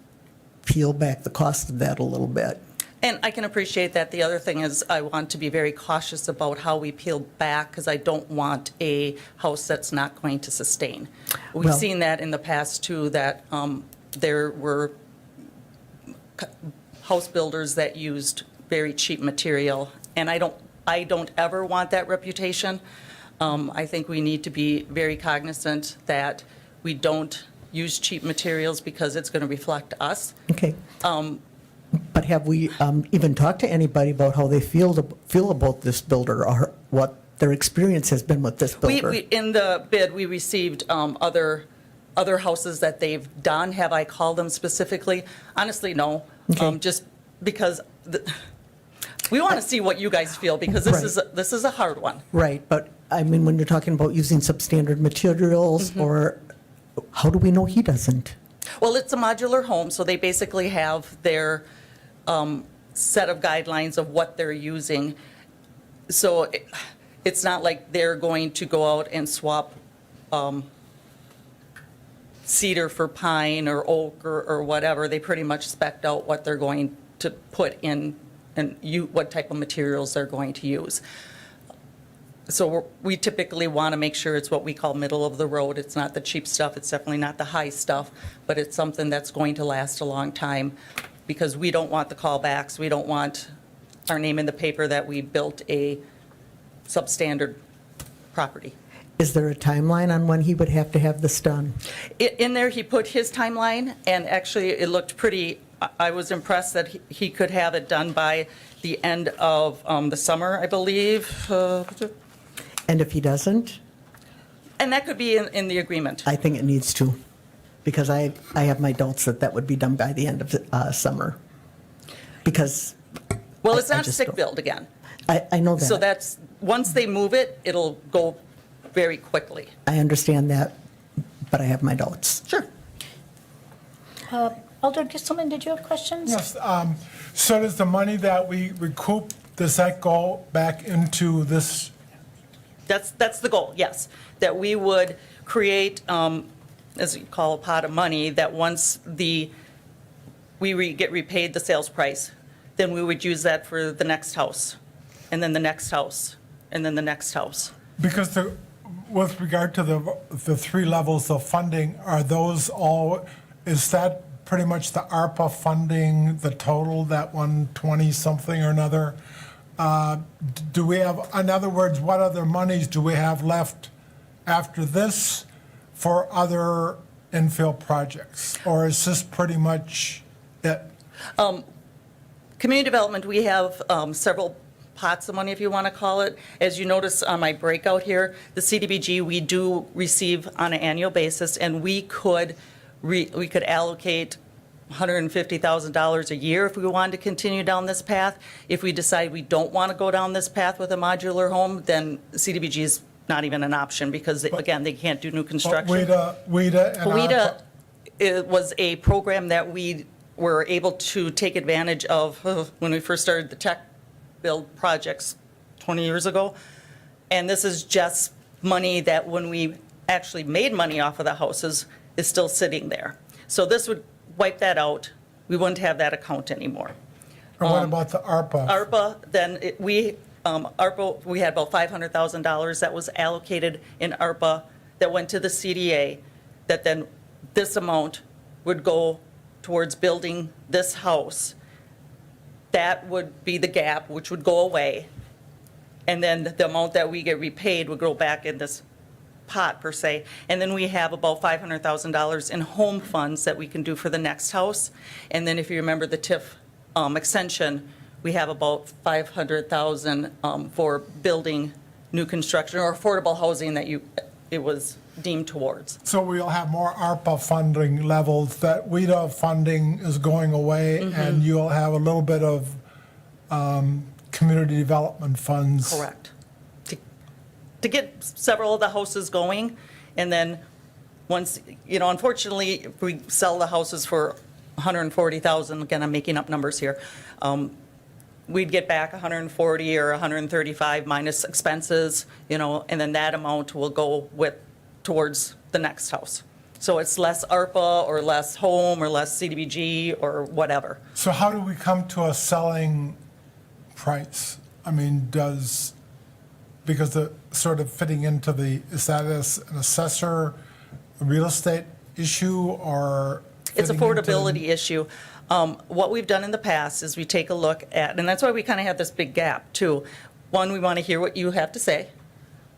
peel back the cost of that a little bit. And I can appreciate that. The other thing is I want to be very cautious about how we peel back because I don't want a house that's not going to sustain. We've Well- seen that in the past too, that there were house builders that used very cheap material, and I don't ever want that reputation. I think we need to be very cognizant that we don't use cheap materials because it's going to reflect us. Okay. But have we even talked to anybody about how they feel about this builder or what their experience has been with this builder? In the bid, we received other houses that they've done. Have I called them specifically? Honestly, no. Okay. Just because we want to see what you guys feel, because this is a hard one. Right, but I mean, when you're talking about using substandard materials, or how do we know he doesn't? Well, it's a modular home, so they basically have their set of guidelines of what they're using. So it's not like they're going to go out and swap cedar for pine or oak or whatever. They pretty much spec'd out what they're going to put in and what type of materials they're going to use. So we typically want to make sure it's what we call middle of the road. It's not the cheap stuff. It's definitely not the high stuff, but it's something that's going to last a long time, because we don't want the callbacks. We don't want our name in the paper that we built a substandard property. Is there a timeline on when he would have to have this done? In there, he put his timeline, and actually it looked pretty, I was impressed that he could have it done by the end of the summer, I believe. And if he doesn't? And that could be in the agreement. I think it needs to, because I have my doubts that that would be done by the end of summer. Because Well, it's I not just stick don't- build again. I know that. So that's, once they move it, it'll go very quickly. I understand that, but I have my doubts. Sure. Alder Gisselman, did you have questions? Yes, so does the money that we recoup, does that go back into this? That's the goal, yes. That we would create, as you call a pot of money, that once we get repaid the sales price, then we would use that for the next house, and then the next house, and then the next house. Because with regard to the three levels of funding, are those all, is that pretty much the ARPA funding, the total, that 120-something or another? Do we have, in other words, what other monies do we have left after this for other infill projects? Or is this pretty much it? Community development, we have several pots of money, if you want to call it. As you notice on my breakout here, the CDBG, we do receive on an annual basis, and we could allocate $150,000 a year if we wanted to continue down this path. If we decide we don't want to go down this path with a modular home, then CDBG is not even an option, because, again, they can't do new construction. WIDA and ARPA? WIDA, it was a program that we were able to take advantage of when we first started the tech build projects 20 years ago. And this is just money that when we actually made money off of the houses is still sitting there. So this would wipe that out. We wouldn't have that account anymore. Or what about the ARPA? ARPA, then ARPA, we had about $500,000 that was allocated in ARPA that went to the CDA, that then this amount would go towards building this house. That would be the gap, which would go away. And then the amount that we get repaid would go back in this pot, per se. And then we have about $500,000 in home funds that we can do for the next house. And then if you remember the TIF extension, we have about $500,000 for building new construction or affordable housing that it was deemed towards. So we'll have more ARPA funding levels, that WIDA funding is going away, and you'll have a little bit of community development funds. Correct. To get several of the houses going, and then once, unfortunately, if we sell the houses for $140,000, again, I'm making up numbers here, we'd get back 140 or 135 minus expenses, and then that amount will go towards the next house. So it's less ARPA or less home or less CDBG or whatever. So how do we come to a selling price? I mean, because the sort of fitting into is that as an assessor, a real estate issue, or? It's fitting into- affordability issue. What we've done in the past is we take a look at, and that's why we kind of have this big gap too. One, we want to hear what you have to say.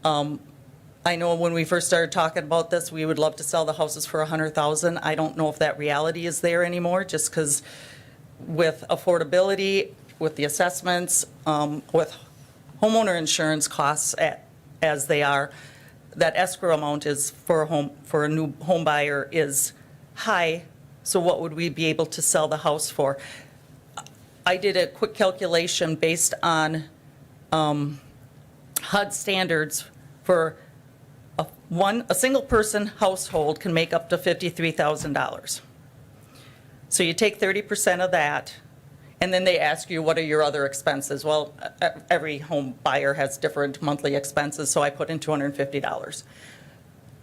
I know when we first started talking about this, we would love to sell the houses for $100,000. I don't know if that reality is there anymore, just because with affordability, with the assessments, with homeowner insurance costs as they are, that escrow amount is for a new home buyer is high. So what would we be able to sell the house for? I did a quick calculation based on HUD standards for a single person household can make up to $53,000. So you take 30% of that, and then they ask you, what are your other expenses? Well, every home buyer has different monthly expenses, so I put in $250.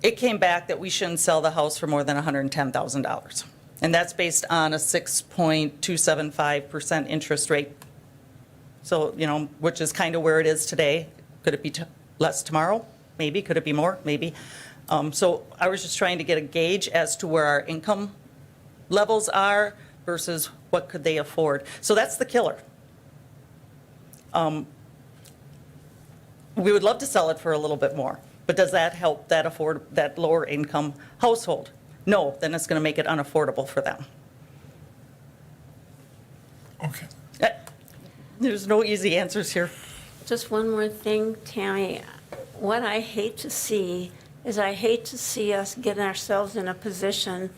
It came back that we shouldn't sell the house for more than $110,000. And that's based on a 6.275% interest rate. So, which is kind of where it is today. Could it be less tomorrow? Maybe. Could it be more? Maybe. So I was just trying to get a gauge as to where our income levels are versus what could they afford. So that's the killer. We would love to sell it for a little bit more, but does that help that lower income household? No, then it's going to make it unaffordable for them. Okay. There's no easy answers here. Just one more thing, Tammy. What I hate to see is I hate to see us get ourselves in a position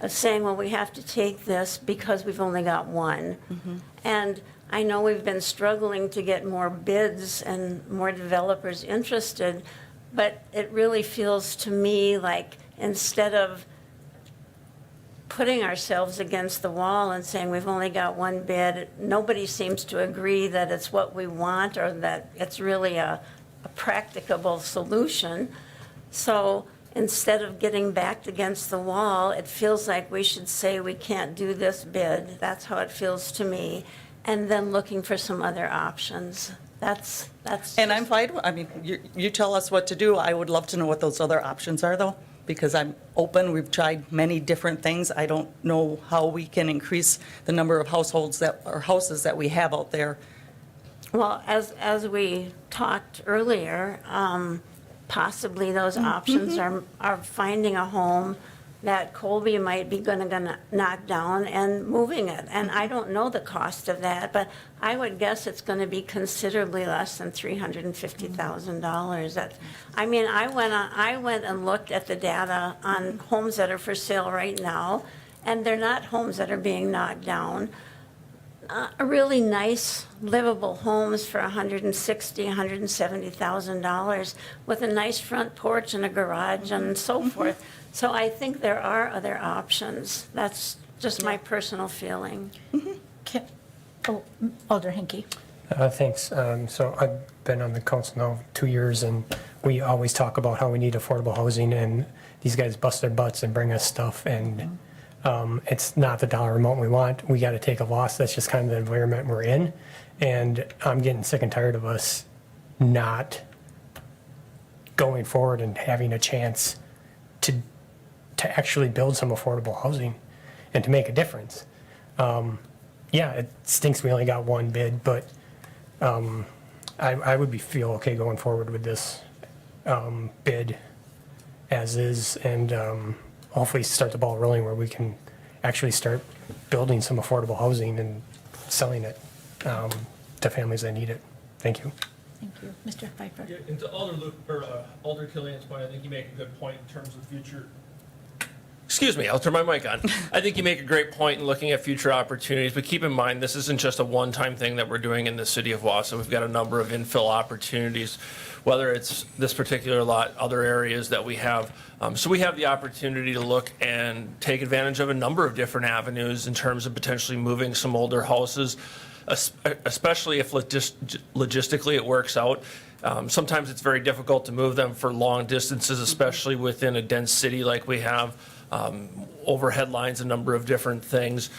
of saying, well, we have to take this because we've only got one. And I know we've been struggling to get more bids and more developers interested, but it really feels to me like instead of putting ourselves against the wall and saying we've only got one bid, nobody seems to agree that it's what we want or that it's really a practicable solution. So instead of getting backed against the wall, it feels like we should say we can't do this bid. That's how it feels to me. And then looking for some other options. That's. And I'm fine, you tell us what to do. I would love to know what those other options are though, because I'm open. We've tried many different things. I don't know how we can increase the number of houses that we have out there. Well, as we talked earlier, possibly those options are finding a home that Colby might be gonna knock down and moving it. And I don't know the cost of that, but I would guess it's gonna be considerably less than $350,000. I went and looked at the data on homes that are for sale right now, and they're not homes that are being knocked down. Really nice, livable homes for $160,000, $170,000 with a nice front porch and a garage and so forth. So I think there are other options. That's just my personal feeling. Alder Hinkie. Thanks. So I've been on the council now 2 years, and we always talk about how we need affordable housing, and these guys bust their butts and bring us stuff, and it's not the dollar amount we want. We got to take a loss. That's just kind of the environment we're in, and I'm getting sick and tired of us not going forward and having a chance to actually build some affordable housing and to make a difference. Yeah, it stinks we only got one bid, but I would feel okay going forward with this bid as is, and hopefully start the ball rolling where we can actually start building some affordable housing and selling it to families that need it. Thank you. Thank you. Mr. Pfeiffer. Yeah, and to Alder Killian's point, I think you make a good point in terms of future. Excuse me, I'll turn my mic on. I think you make a great point in looking at future opportunities, but keep in mind, this isn't just a one-time thing that we're doing in the city of Wausau. We've got a number of infill opportunities, whether it's this particular lot, other areas that we have. So we have the opportunity to look and take advantage of a number of different avenues in terms of potentially moving some older houses, especially if logistically it works out. Sometimes it's very difficult to move them for long distances, especially within a dense city like we have. Overhead lines, a number of different things.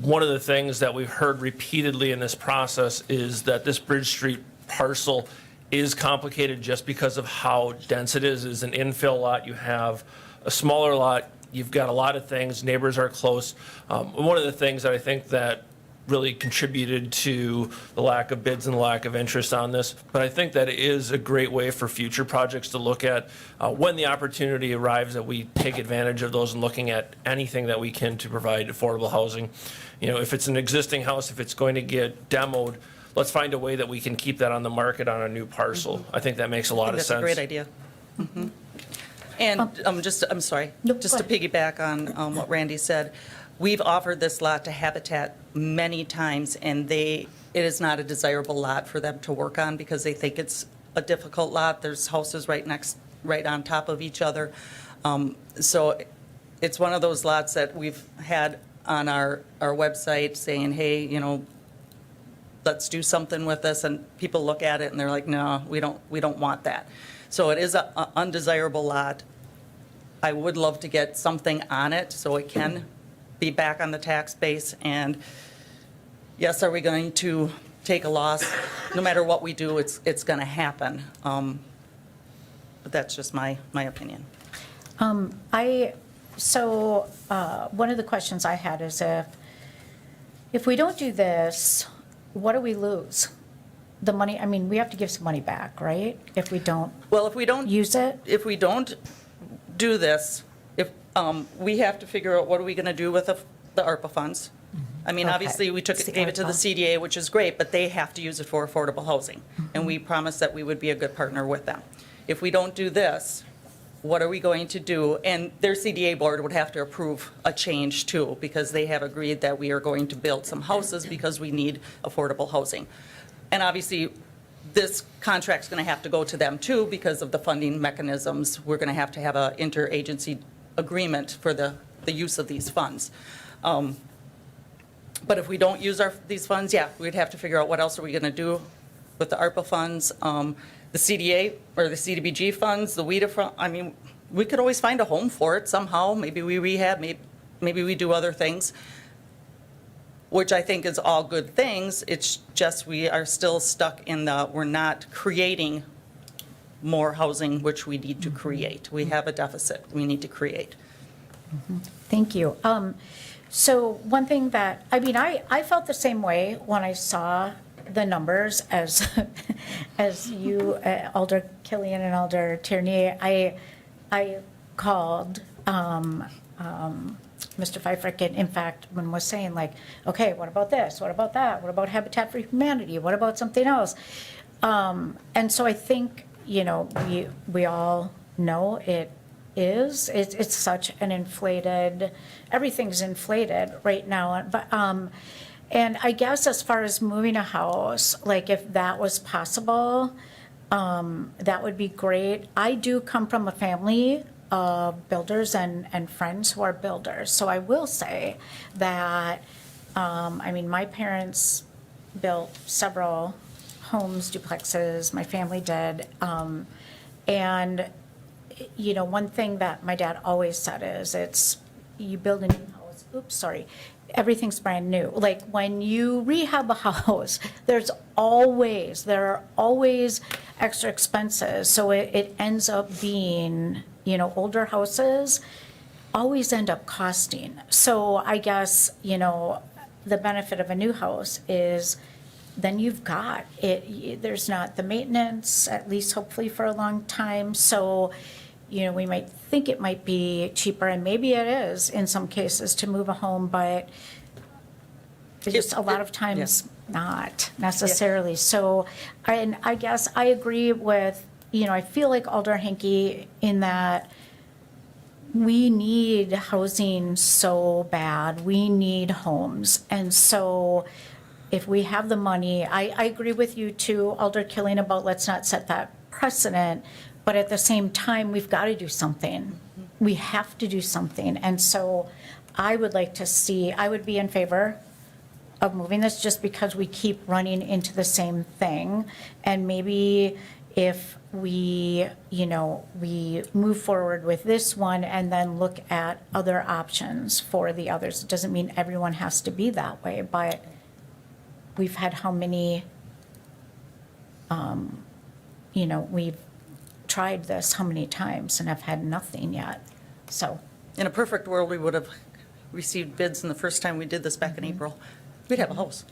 One of the things that we've heard repeatedly in this process is that this Bridge Street parcel is complicated just because of how dense it is. It's an infill lot. You have a smaller lot You've got a lot of things, neighbors are close. One of the things that I think that really contributed to the lack of bids and the lack of interest on this, but I think that it is a great way for future projects to look at when the opportunity arrives, that we take advantage of those and looking at anything that we can to provide affordable housing. You know, if it's an existing house, if it's going to get demoed, let's find a way that we can keep that on the market on a new parcel. I think that makes a lot of That's sense. a great idea. And I'm sorry, Nope, just to go piggyback on what Randy said, we've offered this lot to Habitat many times, and it is not a desirable lot for them to work on because they think it's a difficult lot. There's houses right on top of each other. So it's one of those lots that we've had on our website saying, hey, you know, let's do something with this, and people look at it and they're like, no, we don't want that. So it is an undesirable lot. I would love to get something on it so it can be back on the tax base. And yes, are we going to take a loss? No matter what we do, it's going to happen. But that's just my opinion. One of the questions I had is if we don't do this, what do we lose? The money, I mean, we have to give some money back, right? If we don't Well, if we don't use it? if we don't do this, we have to figure out what are we going to do with the ARPA funds. I mean, Okay. obviously, we It's the gave it to the ARPA. CDA, which is great, but they have to use it for affordable housing. And we promised that we would be a good partner with them. If we don't do this, what are we going to do? And their CDA board would have to approve a change too, because they have agreed that we are going to build some houses because we need affordable housing. And obviously, this contract's going to have to go to them too because of the funding mechanisms. We're going to have an interagency agreement for the use of these funds. But if we don't use these funds, yeah, we'd have to figure out what else are we going to do with the ARPA funds, the CDA or the CDBG funds, the WIDA fund. I mean, we could always find a home for it somehow. Maybe we rehab, maybe we do other things, which I think is all good things. It's just we are still stuck in we're not creating more housing, which we need to create. We have a deficit we need to create. Thank you. So one thing that, I mean, I felt the same way when I saw the numbers as you, Alder Killian and Alder Tierney. I called Mr. Pfeiffer, in fact, when was saying like, okay, what about this? What about that? What about Habitat for Humanity? What about something else? And so I think, you know, we all know it's such an inflated, everything's inflated right now. But, and I guess as far as moving a house, like if that was possible, that would be great. I do come from a family of builders and friends who are builders. So I will say that, I mean, my parents built several homes, duplexes, my family did. And, you know, one thing that my dad always said is you build a new house, everything's brand new. Like when you rehab a house, there are always extra expenses. So it ends up being, you know, older houses always end up costing. So I guess, you know, the benefit of a new house is then you've got it, there's not the maintenance, at least hopefully for a long time. So, you know, we might think it might be cheaper, and maybe it is in some cases to move a home, but it's just a lot of times not necessarily. So, and I guess I agree with, you know, I feel like Alder Henke in that we need housing so bad. We need homes. And so if we have the money, I agree with you too, Alder Killian, about let's not set that precedent. But at the same time, we've got to do something. We have to do something. And so I would like to see, I would be in favor of moving this just because we keep running into the same thing. And maybe if we, you know, we move forward with this one and then look at other options for the others. It doesn't mean everyone has to be that way, but we've had how many, you know, we've tried this how many times and have had nothing yet. So In a perfect world, we would have received bids in the first time we did this back in April. We'd have a house.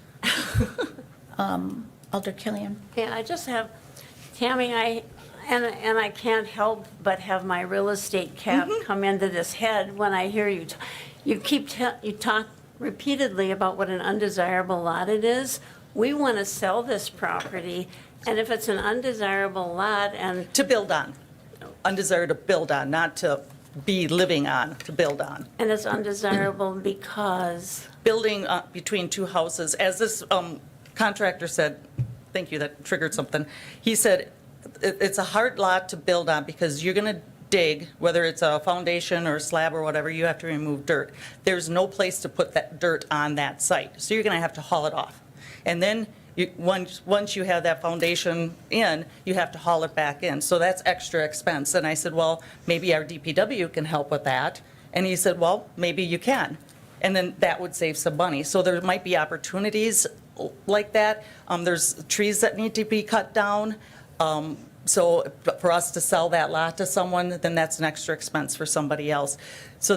Alder Killian? Yeah, I just have, Tammy, and I can't help but have my real estate cap come into this head when I hear you. You talk repeatedly about what an undesirable lot it is. We want to sell this property, and if it's an undesirable lot and, To build on. Undesirable to build on, not to be living on, to build on. and it's undesirable because, Building between two houses, as this contractor said, thank you, that triggered something. He said, it's a hard lot to build on because you're going to dig, whether it's a foundation or a slab or whatever, you have to remove dirt. There's no place to put that dirt on that site, so you're going to have to haul it off. And then once you have that foundation in, you have to haul it back in. So that's extra expense. And I said, well, maybe our DPW can help with that. And he said, well, maybe you can. And then that would save some money. So there might be opportunities like that. There's trees that need to be cut down. So for us to sell that lot to someone, then that's an extra expense for somebody else. So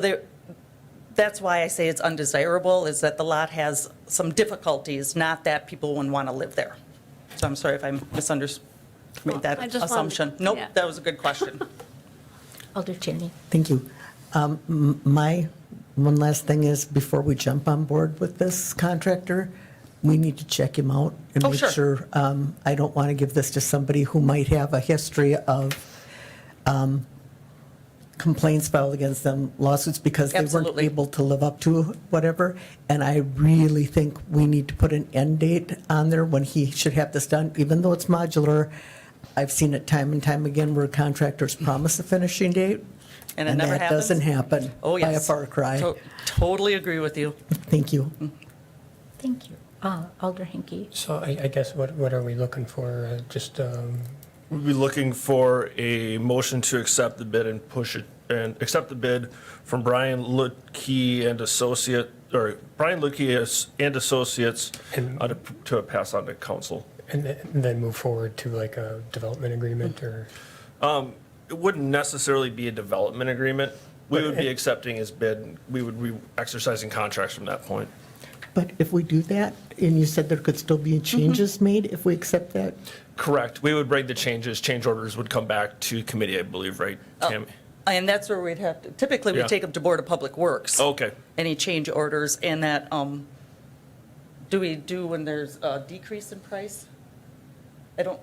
that's why I say it's undesirable, is that the lot has some difficulties, not that people wouldn't want to live there. So I'm sorry if I made that I just wanted- assumption. Nope, yeah. that was a good question. Alder Cheney? Thank you. My one last thing is, before we jump on board with this contractor, we need to check him out and Oh, make sure. sure. I don't want to give this to somebody who might have a history of complaints filed against them, lawsuits because they weren't Absolutely. able to live up to whatever. And I really think we need to put an end date on there when he should have this done, even though it's modular. I've seen it time and time again where contractors promise a finishing date. And it never that happens? doesn't happen. Oh, yes. By a far cry. Totally agree with you. Thank you. Thank you. Alder Hinkie? So I guess what are we looking for? Just, We'd be looking for a motion to accept the bid and push it, and accept the bid from Brian Lutke and Associate, or Brian Lutke and Associates And- to pass on to council. and then move forward to like a development agreement or? It wouldn't necessarily be a development agreement. We But would be it- accepting his bid. We would be exercising contracts from that point. But if we do that, and you said there could still be changes made if we accept that? Correct. We would bring the changes. Change orders would come back to committee, I believe, right, Tammy? And that's where we'd have to, typically we Yeah. take them to Board of Public Works. Okay. Any change orders, and that, do we do when there's a decrease in price?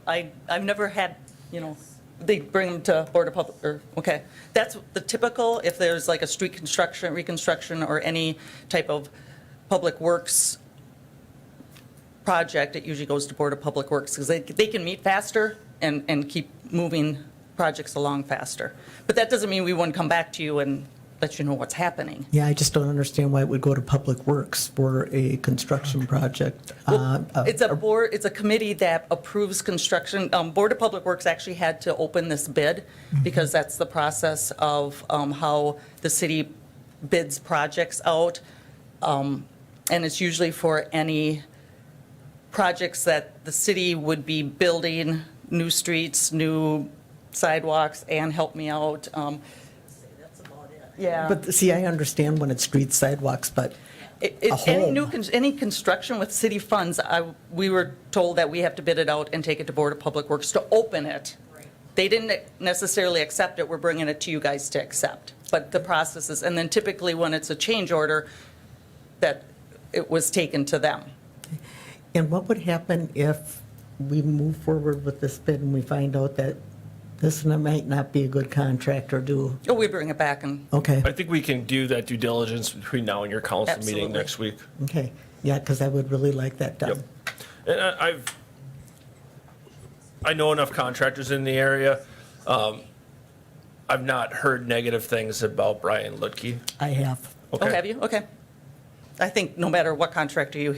I've never had, they bring them to Board of Public, okay. That's the typical, if there's like a street construction, reconstruction, or any type of public works project, it usually goes to Board of Public Works, because they can meet faster and keep moving projects along faster. But that doesn't mean we wouldn't come back to you and let you know what's happening. Yeah, I just don't understand why it would go to Public Works for a construction project. Well, it's a committee that approves construction. Board of Public Works actually had to open this bid because that's the process of how the city bids projects out. And it's usually for any projects that the city would be building, new streets, new sidewalks, and help me out. That's about it. Yeah. But see, I understand when it's street sidewalks, but a Any home. any construction with city funds, we were told that we have to bid it out and take it to Board of Public Works to open it. They didn't necessarily accept it, we're bringing it to you guys to accept. But the process is, and then typically when it's a change order, that it was taken to them. And what would happen if we move forward with this bid and we find out that this one might not be a good contract or do, Oh, we bring it back and, okay, I think we can do that due diligence between now and your council meeting Absolutely. next week. okay. Yeah, because I would really like that Yep. done. And I know enough contractors in the area. I've not heard negative things about Brian Lutke. I have. oh, have you? Okay. I think no matter what contractor you,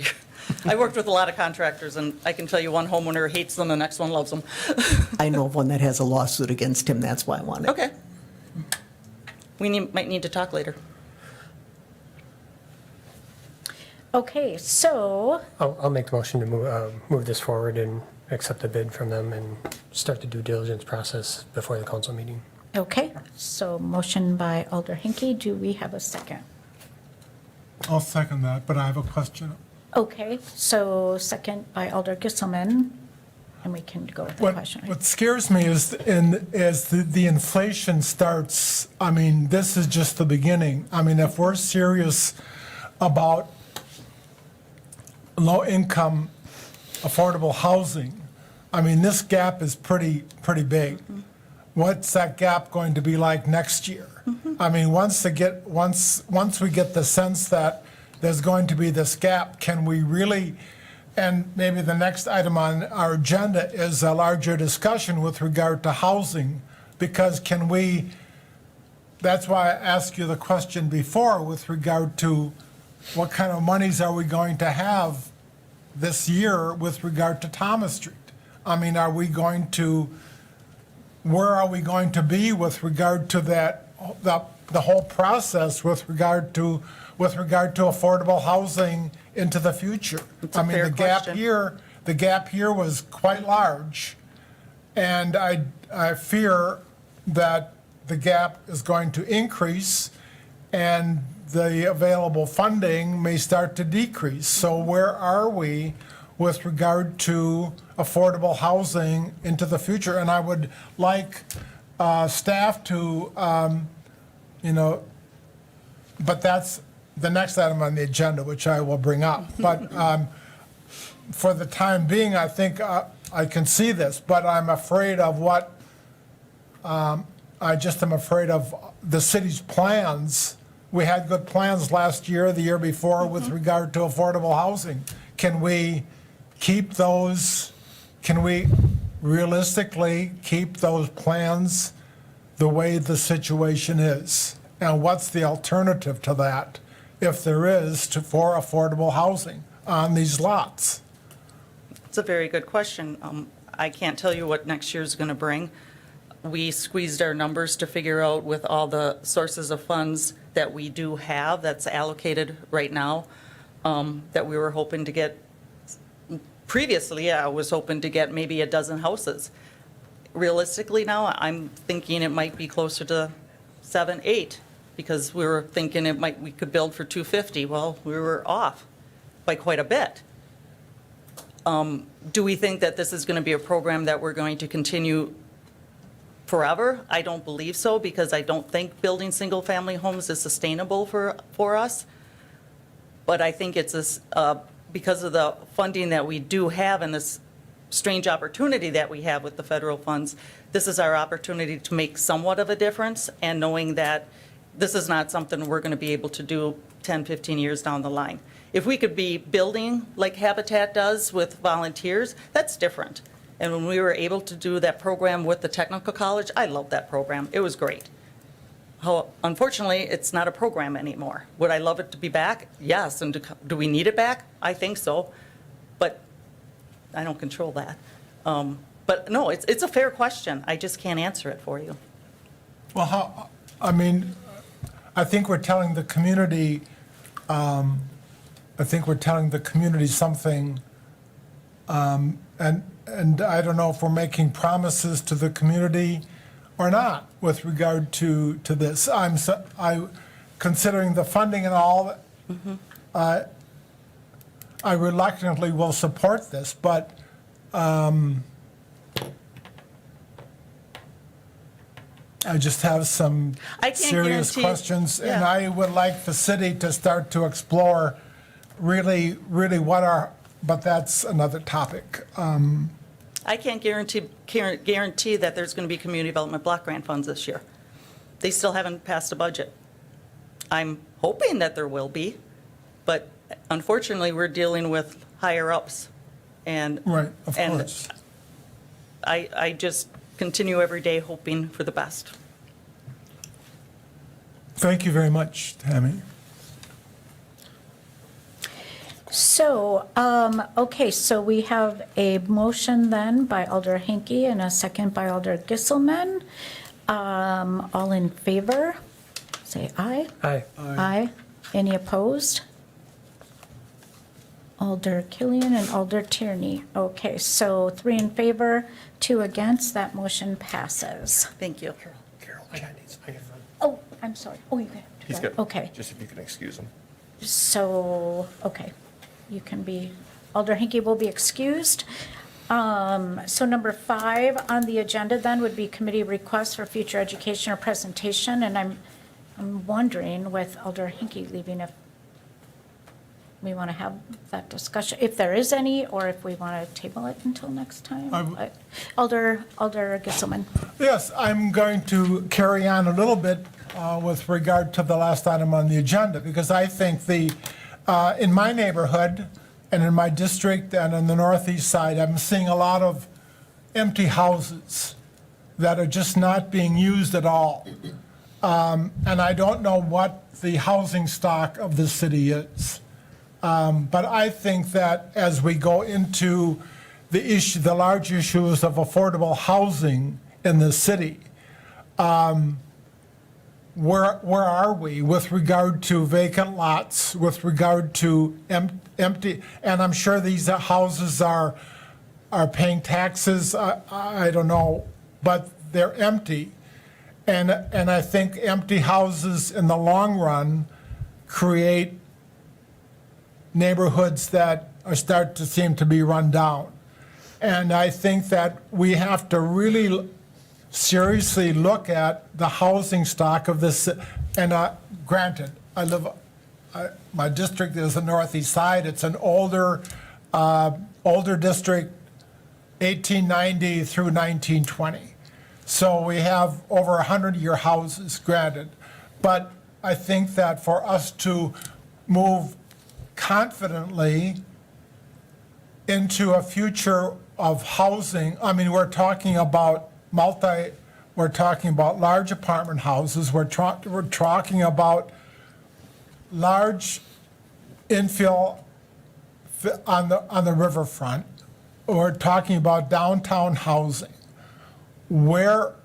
I worked with a lot of contractors, and I can tell you one homeowner hates them, the next one loves them. I know of one that has a lawsuit against him, that's why I want it. Okay. Might need to talk later. Okay, so, I'll make the motion to move this forward and accept the bid from them and start the due diligence process before the council meeting. Okay, so motion by Alder Hinkie. Do we have a second? I'll second that, but I have a question. Okay, so second by Alder Gisselman, and we can go with the What question. what scares me is, as the inflation starts, I mean, this is just the beginning. I mean, if we're serious about low-income, affordable housing, I mean, this gap is pretty big. What's that gap going to be like next year? I mean, once we get the sense that there's going to be this gap, can we really, and maybe the next item on our agenda is a larger discussion with regard to housing, because can we, that's why I asked you the question before with regard to what kind of monies are we going to have this year with regard to Thomas Street? I mean, are we going to, where are we going to be with regard to that, the whole process with regard to affordable housing into the future? It's a fair question. The gap here was quite large, and I fear that the gap is going to increase, and the available funding may start to decrease. So where are we with regard to affordable housing into the future? And I would like staff to, but that's the next item on the agenda, which I will bring up. But for the time being, I think I can see this, but I'm afraid of what, I just am afraid of the city's plans. We had good plans last year, the year before, with regard to affordable housing. Can we keep those, can we realistically keep those plans the way the situation is? And what's the alternative to that, if there is, for affordable housing on these lots? It's a very good question. I can't tell you what next year's going to bring. We squeezed our numbers to figure out with all the sources of funds that we do have that's allocated right now, that we were hoping to get. Previously, I was hoping to get maybe a dozen houses. Realistically now, I'm thinking it might be closer to 7, 8, because we were thinking we could build for 250. Well, we were off by quite a bit. Do we think that this is going to be a program that we're going to continue forever? I don't believe so, because I don't think building single-family homes is sustainable for us. But I think it's this, because of the funding that we do have and this strange opportunity that we have with the federal funds, this is our opportunity to make somewhat of a difference, and knowing that this is not something we're going to be able to do 10, 15 years down the line. If we could be building like Habitat does with volunteers, that's different. And when we were able to do that program with the technical college, I loved that program. It was great. Unfortunately, it's not a program anymore. Would I love it to be back? Yes. And do we need it back? I think so. But I don't control that. But no, it's a fair question. I just can't answer it for you. Well, I think we're telling the community, something, and I don't know if we're making promises to the community or not with regard to this. Considering the funding and all, I reluctantly will support this, but I just have some I can't serious guarantee- questions, and yeah. I would like the city to start to explore really what are, but that's another topic. I can't guarantee that there's going to be community development block grant funds this year. They still haven't passed a budget. I'm hoping that there will be, but unfortunately, we're dealing with higher-ups. And Right, of and course. I just continue every day hoping for the best. Thank you very much, Tammy. So, okay, so we have a motion then by Alder Hinkie and a second by Alder Gisselman. All in favor, say aye. Aye. Aye. Any opposed? Alder Killian and Alder Tierney. Okay, so 3 in favor, 2 against, that motion passes. Thank you. I got run. Oh, I'm sorry. Oh, you can. He's good. Okay. Just if you can excuse him. So, okay, you can be, Alder Hinkie will be excused. So number 5 on the agenda then would be committee requests for future education or presentation. And I'm wondering with Alder Hinkie leaving if we want to have that discussion, if there is any, or if we want to table it until next time. Alder Gisselman. Yes, I'm going to carry on a little bit with regard to the last item on the agenda, because I think in my neighborhood and in my district and on the northeast side, I'm seeing a lot of empty houses that are just not being used at all. And I don't know what the housing stock of the city is. But I think that as we go into the large issues of affordable housing in the city, where are we with regard to vacant lots, with regard to empty? And I'm sure these houses are paying taxes, I don't know, but they're empty. And I think empty houses in the long run create neighborhoods that start to seem to be run down. And I think that we have to really seriously look at the housing stock of this. And granted, my district is the northeast side. It's an older district, 1890 through 1920. So we have over 100-year houses, granted. But I think that for us to move confidently into a future of housing, I mean, we're talking about large apartment houses, we're talking about large infill on the riverfront, we're talking about downtown housing. What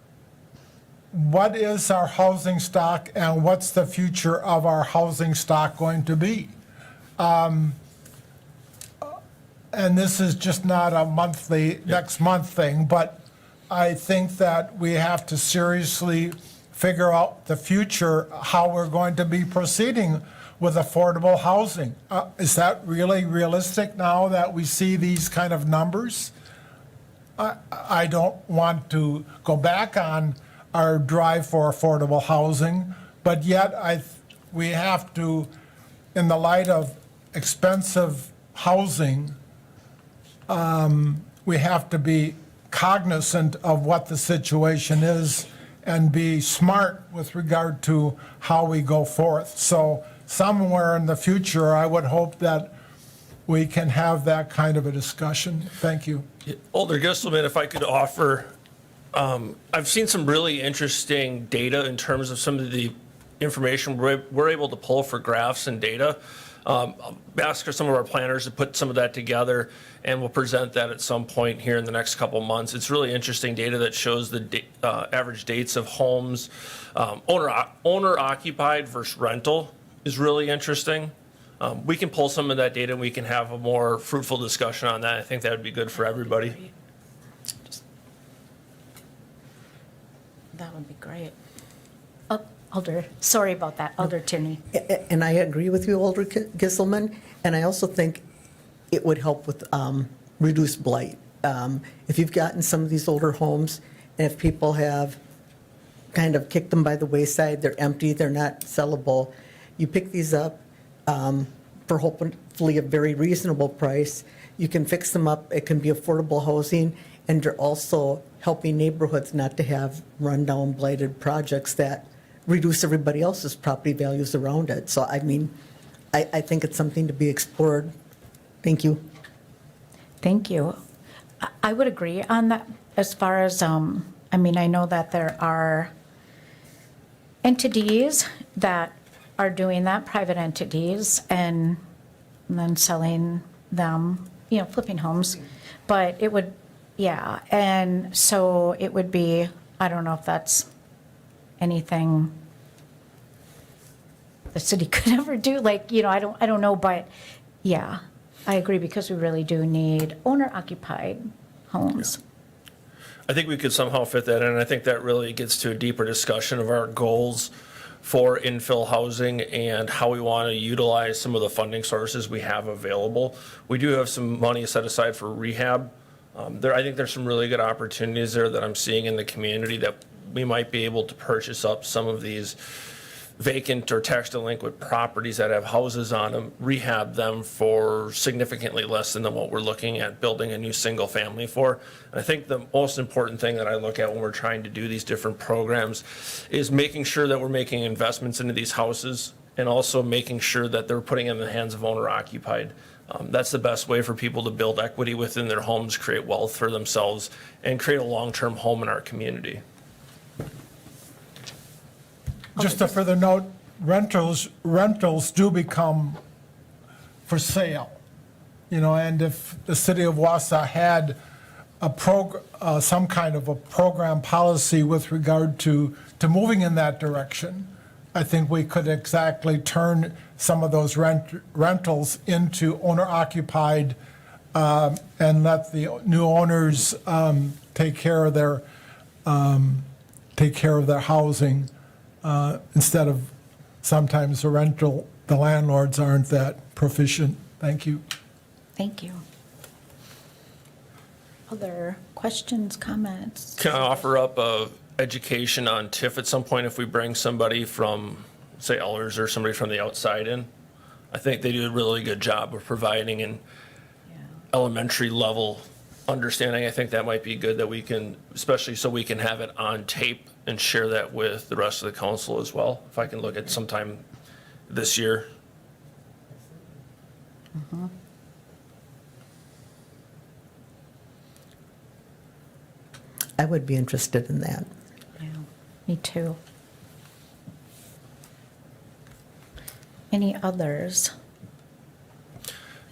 is our housing stock and what's the future of our housing stock going to be? And this is just not a next month thing, but I think that we have to seriously figure out the future, how we're going to be proceeding with affordable housing. Is that really realistic now that we see these kind of numbers? I don't want to go back on our drive for affordable housing, but yet we have to, in the light of expensive housing, we have to be cognizant of what the situation is and be smart with regard to how we go forth. So somewhere in the future, I would hope that we can have that kind of a discussion. Thank you. Alder Gisselman, if I could offer, I've seen some really interesting data in terms of some of the information we're able to pull for graphs and data. Ask some of our planners to put some of that together, and we'll present that at some point here in the next couple months. It's really interesting data that shows the average dates of homes, owner occupied versus rental is really interesting. We can pull some of that data and we can have a more fruitful discussion on that. I think that would be good for everybody. That would be great. Oh, Alder, sorry about that, Alder Tierney. And I agree with you, Alder Gisselman, and I also think it would help with reduced blight. If you've gotten some of these older homes, and if people have kind of kicked them by the wayside, they're empty, they're not sellable, you pick these up for hopefully a very reasonable price. You can fix them up, it can be affordable housing, and you're also helping neighborhoods not to have rundown, blighted projects that reduce everybody else's property values around it. So, I mean, I think it's something to be explored. Thank you. Thank you. I would agree on that as far as, I mean, I know that there are entities that are doing that, private entities, and then selling them, flipping homes. But it would, yeah, and so it would be, I don't know if that's anything the city could ever do, like, I don't know, but yeah, I agree, because we really do need owner-occupied homes. I think we could somehow fit that in. I think that really gets to a deeper discussion of our goals for infill housing and how we want to utilize some of the funding sources we have available. We do have some money set aside for rehab. I think there's some really good opportunities there that I'm seeing in the community that we might be able to purchase up some of these vacant or tax delinquent properties that have houses on them, rehab them for significantly less than what we're looking at building a new single family for. And I think the most important thing that I look at when we're trying to do these different programs is making sure that we're making investments into these houses and also making sure that they're putting in the hands of owner occupied. That's the best way for people to build equity within their homes, create wealth for themselves, and create a long-term home in our community. Just a further note, rentals do become for sale. And if the city of Wausau had some kind of a program policy with regard to moving in that direction, I think we could exactly turn some of those rentals into owner-occupied and let the new owners take care of their housing instead of sometimes the landlords aren't that proficient. Thank you. Thank you. Other questions, comments? Can I offer up education on TIF at some point if we bring somebody from, say, Ellers or somebody from the outside in? I think they do a really good job of providing an elementary level understanding. I think that might be good that we can, especially so we can have it on tape and share that with the rest of the council as well. If I can look at sometime this year. I would be interested in that. Yeah, me too. Any others?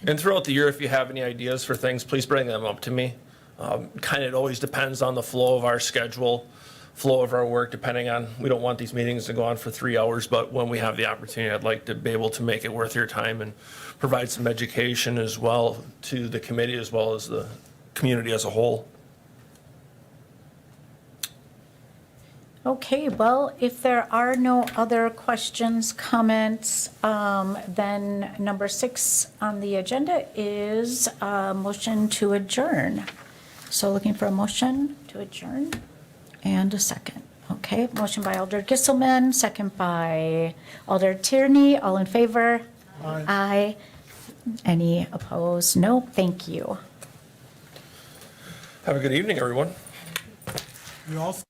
And throughout the year, if you have any ideas for things, please bring them up to me. Kind of, it always depends on the flow of our schedule, flow of our work, depending on, we don't want these meetings to go on for 3 hours, but when we have the opportunity, I'd like to be able to make it worth your time and provide some education as well to the committee as well as the community as a whole. Okay, well, if there are no other questions, comments, then number 6 on the agenda is a motion to adjourn. So looking for a motion to adjourn and a second. Okay, motion by Alder Gisselman, second by Alder Tierney. All in favor? Aye. Aye. Any opposed? No, thank you. Have a good evening, everyone. You also